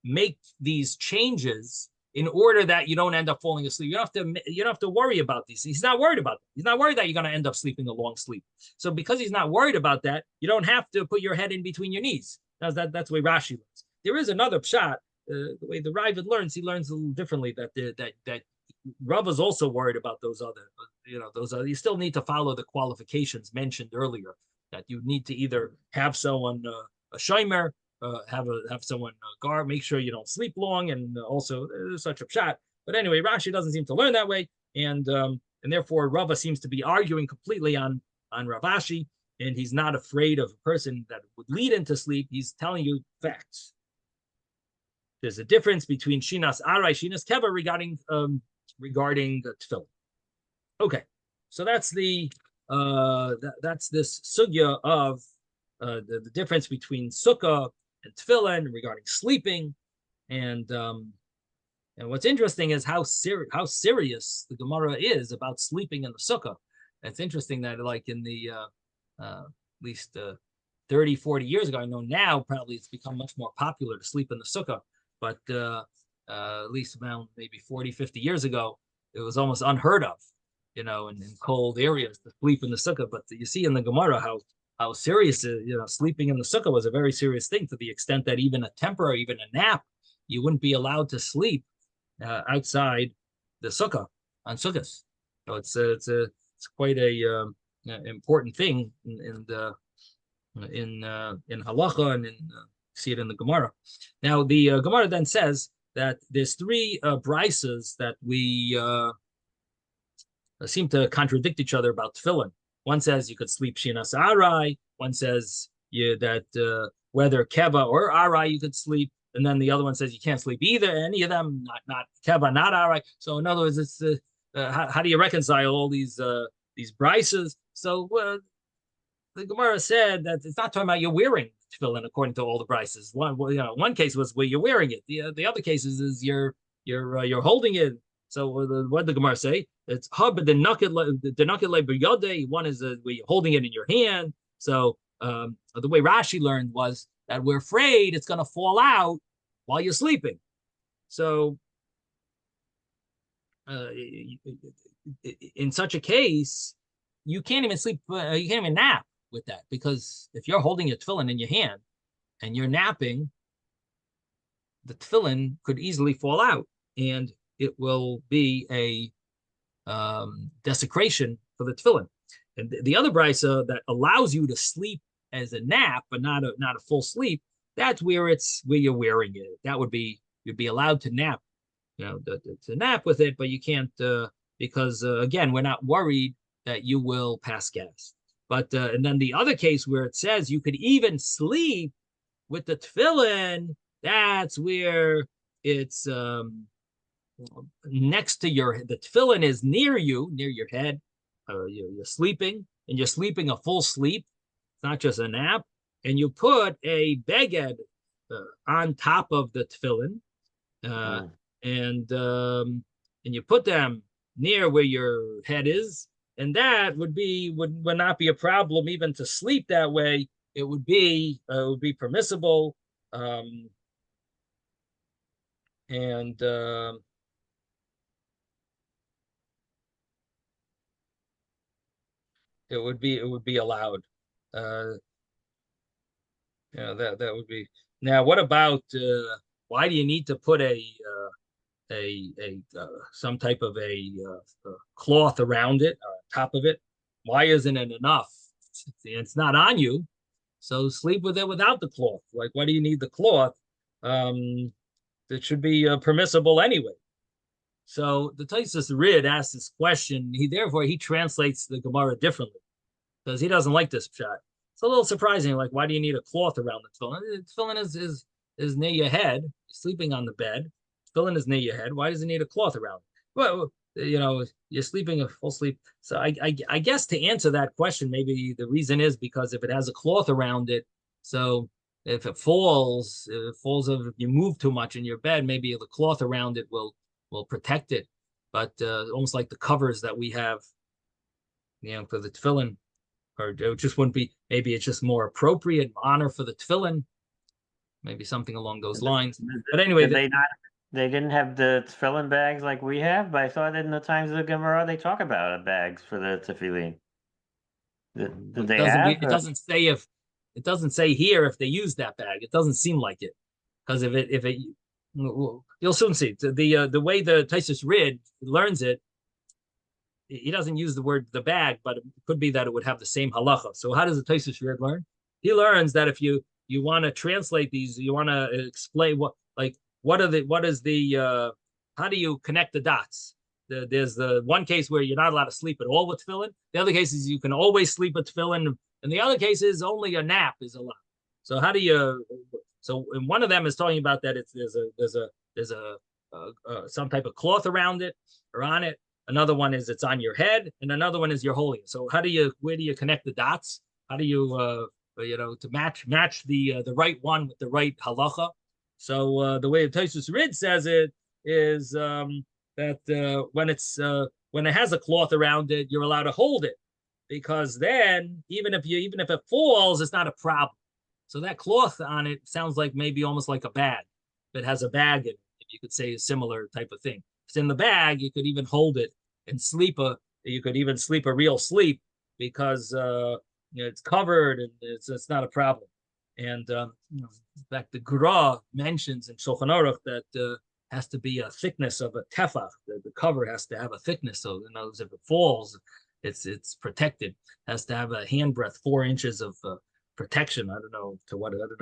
make these changes in order that you don't end up falling asleep. You don't have to worry about these. He's not worried about that. He's not worried that you're going to end up sleeping a long sleep. So because he's not worried about that, you don't have to put your head in between your knees. That's the way Rashi learns. There is another pshat. The way the Ravid learns, he learns a little differently. That Rav is also worried about those other. You still need to follow the qualifications mentioned earlier. That you need to either have someone a shomer, have someone guard, make sure you don't sleep long, and also there's such a pshat. But anyway, Rashi doesn't seem to learn that way, and therefore Rava seems to be arguing completely on Rav Ashi, and he's not afraid of a person that would lead into sleep. He's telling you facts. There's a difference between Shinas Arai, Shinas Keva regarding tefillin. Okay, so that's that's this sugya of the difference between sukkah and tefillin regarding sleeping, and what's interesting is how serious the Gemara is about sleeping in the sukkah. It's interesting that like in the at least 30, 40 years ago, I know now probably it's become much more popular to sleep in the sukkah, but at least around maybe 40, 50 years ago, it was almost unheard of, in cold areas to sleep in the sukkah. But you see in the Gemara how serious, sleeping in the sukkah was a very serious thing, to the extent that even even a nap, you wouldn't be allowed to sleep outside the sukkah on sukkahs. So it's quite a important thing in halacha, and see it in the Gemara. Now the Gemara then says that there's three brises that we seem to contradict each other about tefillin. One says you could sleep shinas arai. One says that whether keva or arai you could sleep, and then the other one says you can't sleep any of them, not keva, not arai. So in other words, it's how do you reconcile all these brises? So the Gemara said that it's not talking about you're wearing tefillin according to all the brises. One case was where you're wearing it. The other cases is you're holding it. So what did the Gemara say? It's hub the nugget b'yodei. One is where you're holding it in your hand. So the way Rashi learned was that we're afraid it's going to fall out while you're sleeping. So in such a case, you can't even sleep. You can't even nap with that, because if you're holding your tefillin in your hand and you're napping, the tefillin could easily fall out, and it will be a desecration for the tefillin. And the other brisa that allows you to sleep as a nap, but not a full sleep, that's where you're wearing it. That would be, you'd be allowed to nap, to nap with it, but you can't because again, we're not worried that you will pass gas. But and then the other case where it says you could even sleep with the tefillin, that's where it's next to the tefillin is near your head. You're sleeping, and you're sleeping a full sleep. It's not just a nap. And you put a beged on top of the tefillin, and you put them near where your head is, and that would not be a problem even to sleep that way. It would be permissible, and it would be allowed. That would be. Now, what about why do you need to put some type of a cloth around it, on top of it? Why isn't it enough? It's not on you, so sleep with it without the cloth. Like, why do you need the cloth? It should be permissible anyway. So the Tosfos Rid asks this question. He translates the Gemara differently, because he doesn't like this pshat. It's a little surprising. Like, why do you need a cloth around the tefillin? The tefillin is near your head. You're sleeping on the bed. Tefillin is near your head. Why does it need a cloth around it? Well, you're sleeping a full sleep. So I guess to answer that question, maybe the reason is because if it has a cloth around it, so if it falls if you move too much in your bed, maybe the cloth around it will protect it. But almost like the covers that we have, for the tefillin, or it just wouldn't be. Maybe it's just more appropriate honor for the tefillin. maybe something along those Did- lines. did- But anyway, Did they not? They didn't have the tefillin bags like we have, but I thought in the times of the Gemara they talk about bags for the tefillin. Did they have? it doesn't say if it doesn't say here if they use that bag. It doesn't seem like it, because if it you'll soon see the way the Taisus Rid learns it. He doesn't use the word the bag, but it could be that it would have the same halacha. So how does the Taisus Rid learn? He learns that if you want to translate these, you want to explain what is the how do you connect the dots? There's the one case where you're not allowed to sleep at all with tefillin. The other case is you can always sleep with tefillin, and the other case is only a nap is allowed. So how do you? So and one of them is talking about that there's a some type of cloth around it or on it. Another one is it's on your head, and another one is you're holding it. So where do you connect the dots? How do you to match the right one with the right halacha? So the way Tosfos Rid says it is that when it has a cloth around it, you're allowed to hold it, because then even if it falls, it's not a problem. So that cloth on it sounds like maybe almost like a bag. If it has a bag in it, if you could say a similar type of thing. If it's in the bag, you could even hold it and you could even sleep a real sleep, because it's covered and it's not a problem. And in fact, the Gra mentions in Shulchan Aruch that has to be a thickness of a tefach. The cover has to have a thickness. So in other words, if it falls, it's protected. It has to have a handbreadth, 4 inches of protection. I don't know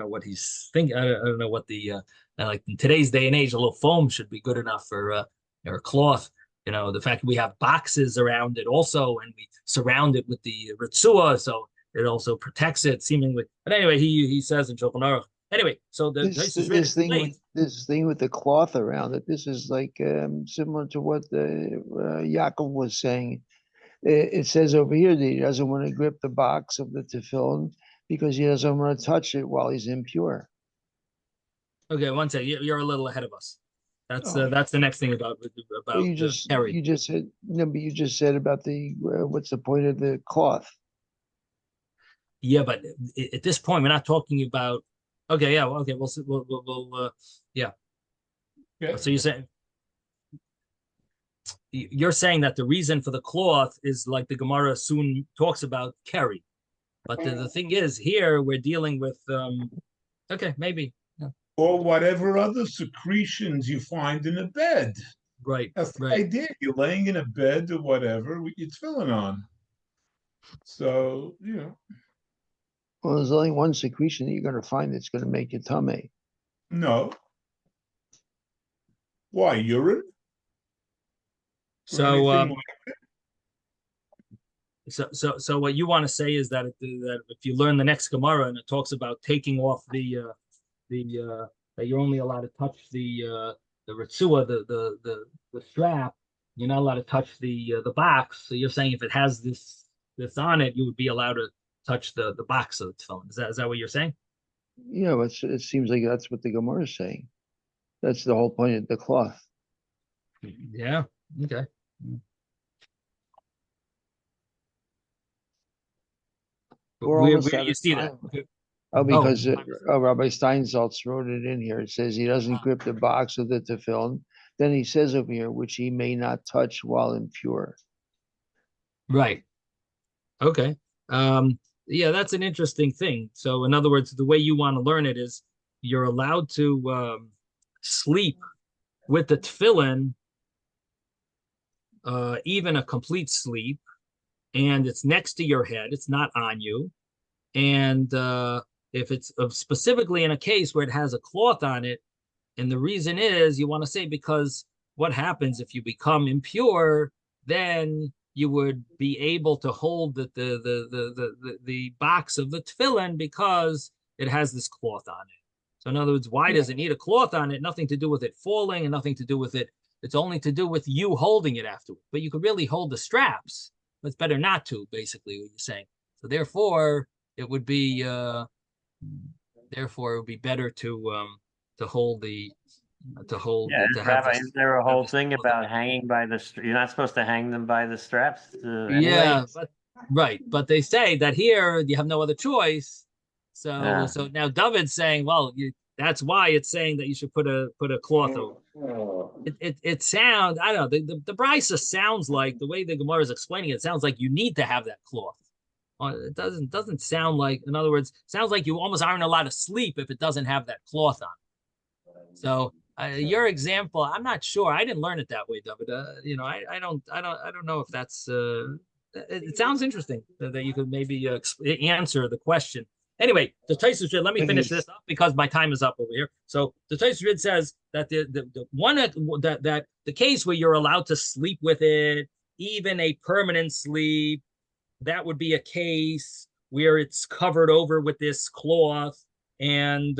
what he's thinking. I don't know what the like in today's day and age, a little foam should be good enough for or a cloth. The fact that we have boxes around it also, and we surround it with the ritzua, so it also protects it seemingly. But anyway, he says in Shulchan Aruch. Anyway, so this thing with the cloth around it. This is like similar to what Yaakov was saying. It says over here that he doesn't want to grip the box of the tefillin because he doesn't want to touch it while he's impure. Okay, one second. You're a little ahead of us. That's the next thing about well, you just said no, but you just said about the what's the point of the cloth? Yeah, but at this point, we're not talking about. Okay, yeah, okay, we'll yeah. Yeah. So you're saying that the reason for the cloth is like the Gemara soon talks about carry, but the thing is here we're dealing with okay, maybe. Yeah. Or whatever other secretions you find in a bed. Right. That's the right. idea. You're laying in a bed or whatever with your tefillin on. So, Well, there's only one secretion that you're going to find that's going to make you tummy. No. Why, urine? So so what you want to say is that if you learn the next Gemara and it talks about taking off that you're only allowed to touch the ritzua, the strap, you're not allowed to touch the box. So you're saying if it has this on it, you would be allowed to touch the box of the tefillin. Is that what you're saying? Yeah, it seems like that's what the Gemara is saying. That's the whole point of the cloth. Yeah. Okay. Where do you see that? Oh, because Rabbi Steinsaltz wrote it in here. It says he doesn't grip the box of the tefillin. Then he says over here, which he may not touch while impure. Right. Okay. Yeah, that's an interesting thing. So in other words, the way you want to learn it is you're allowed to sleep with the tefillin, even a complete sleep, and it's next to your head. It's not on you. And if it's specifically in a case where it has a cloth on it, and the reason is you want to say because what happens if you become impure, then you would be able to hold the box of the tefillin because it has this cloth on it. So in other words, why does it need a cloth on it? Nothing to do with it falling and nothing to do with it. It's only to do with you holding it afterward. But you could really hold the straps, but it's better not to, basically, what you're saying. So therefore, it would be better to hold the Rabbi, is there a whole thing about hanging by the? You're not supposed to hang them by the straps. Yeah, but they say that here you have no other choice. So now David's saying, well, That's why it's saying that you should put a cloth over. It sounds, I don't know, the brisa sounds like, the way the Gemara is explaining it, it sounds like you need to have that cloth. It doesn't sound like, in other words, sounds like you almost aren't allowed to sleep if it doesn't have that cloth on. So your example, I'm not sure. I didn't learn it that way, David. You know, I don't know if that's. It sounds interesting that you could maybe answer the question. Anyway, the Tosfos, let me finish this up because my time is up over here. So the Tosfos says that the one that the case where you're allowed to sleep with it, even a permanent sleep, that would be a case where it's covered over with this cloth, and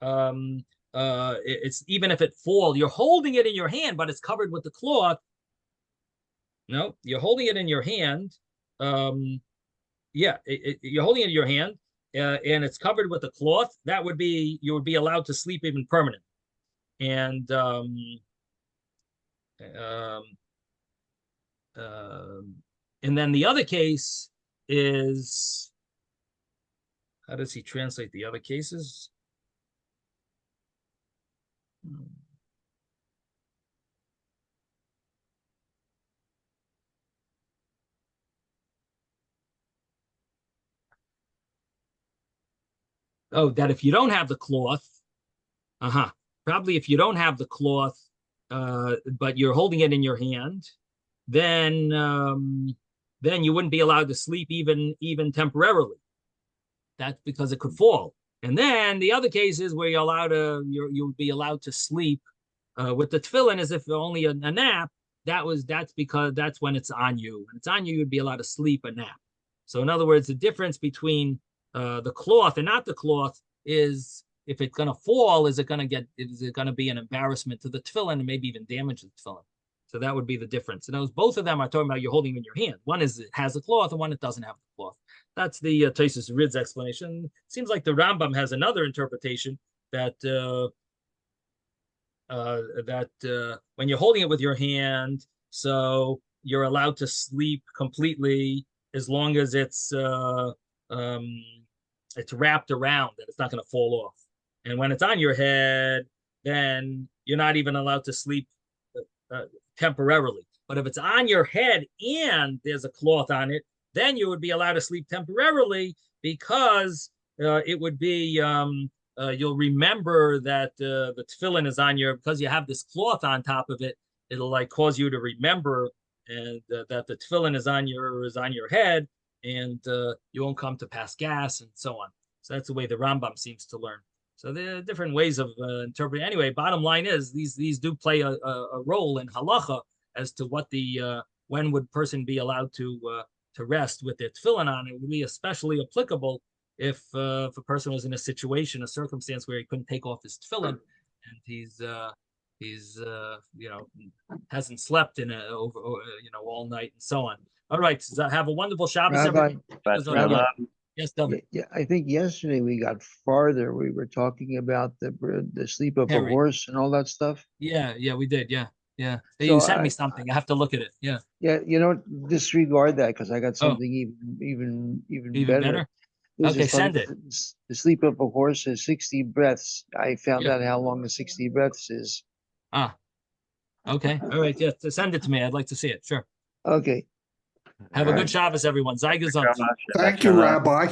it's even if it falls, you're holding it in your hand, but it's covered with the cloth. No, you're holding it in your hand. Yeah, you're holding it in your hand, and it's covered with a cloth. That would be, you would be allowed to sleep even permanent. And then the other case is, how does he translate the other cases? Oh, that if you don't have the cloth, probably if you don't have the cloth, but you're holding it in your hand, then you wouldn't be allowed to sleep even temporarily. That's because it could fall. And then the other cases where you're allowed to, you would be allowed to sleep with the tefillin as if only a nap. That's because that's when it's on you. When it's on you, you'd be allowed to sleep a nap. So in other words, the difference between the cloth and not the cloth is, if it's going to fall, is it going to be an embarrassment to the tefillin and maybe even damage the tefillin? So that would be the difference. And both of them are talking about you're holding them in your hand. One is it has a cloth, and one it doesn't have the cloth. That's the Tosfos Rid's explanation. It seems like the Rambam has another interpretation that when you're holding it with your hand, so you're allowed to sleep completely as long as it's wrapped around, that it's not going to fall off. And when it's on your head, then you're not even allowed to sleep temporarily. But if it's on your head and there's a cloth on it, then you would be allowed to sleep temporarily, because it would be, you'll remember that the tefillin is on your, because you have this cloth on top of it, it'll like cause you to remember and that the tefillin is on your head, and you won't come to pass gas and so on. So that's the way the Rambam seems to learn. So there are different ways of interpreting. Anyway, bottom line is these do play a role in halacha as to what the when would person be allowed to rest with their tefillin on. It would be especially applicable if a person was in a situation, a circumstance where he couldn't take off his tefillin, and he's hasn't slept in all night and so on. All right, so have a wonderful Shabbos, everybody. Yes, David. Yeah, I think yesterday we got farther. We were talking about the sleep of a horse and all that stuff. Yeah, we did. Yeah. So you sent me something. I have to look at it. Yeah. Yeah, disregard that because I got something even better. Okay, send it. The sleep of a horse is 60 breaths. I found out how long the 60 breaths is. Okay. All right. Yeah, send it to me. I'd like to see it. Sure. Okay. Have a good Shabbos, everyone. Zay gesund. Thank you, Rabbi.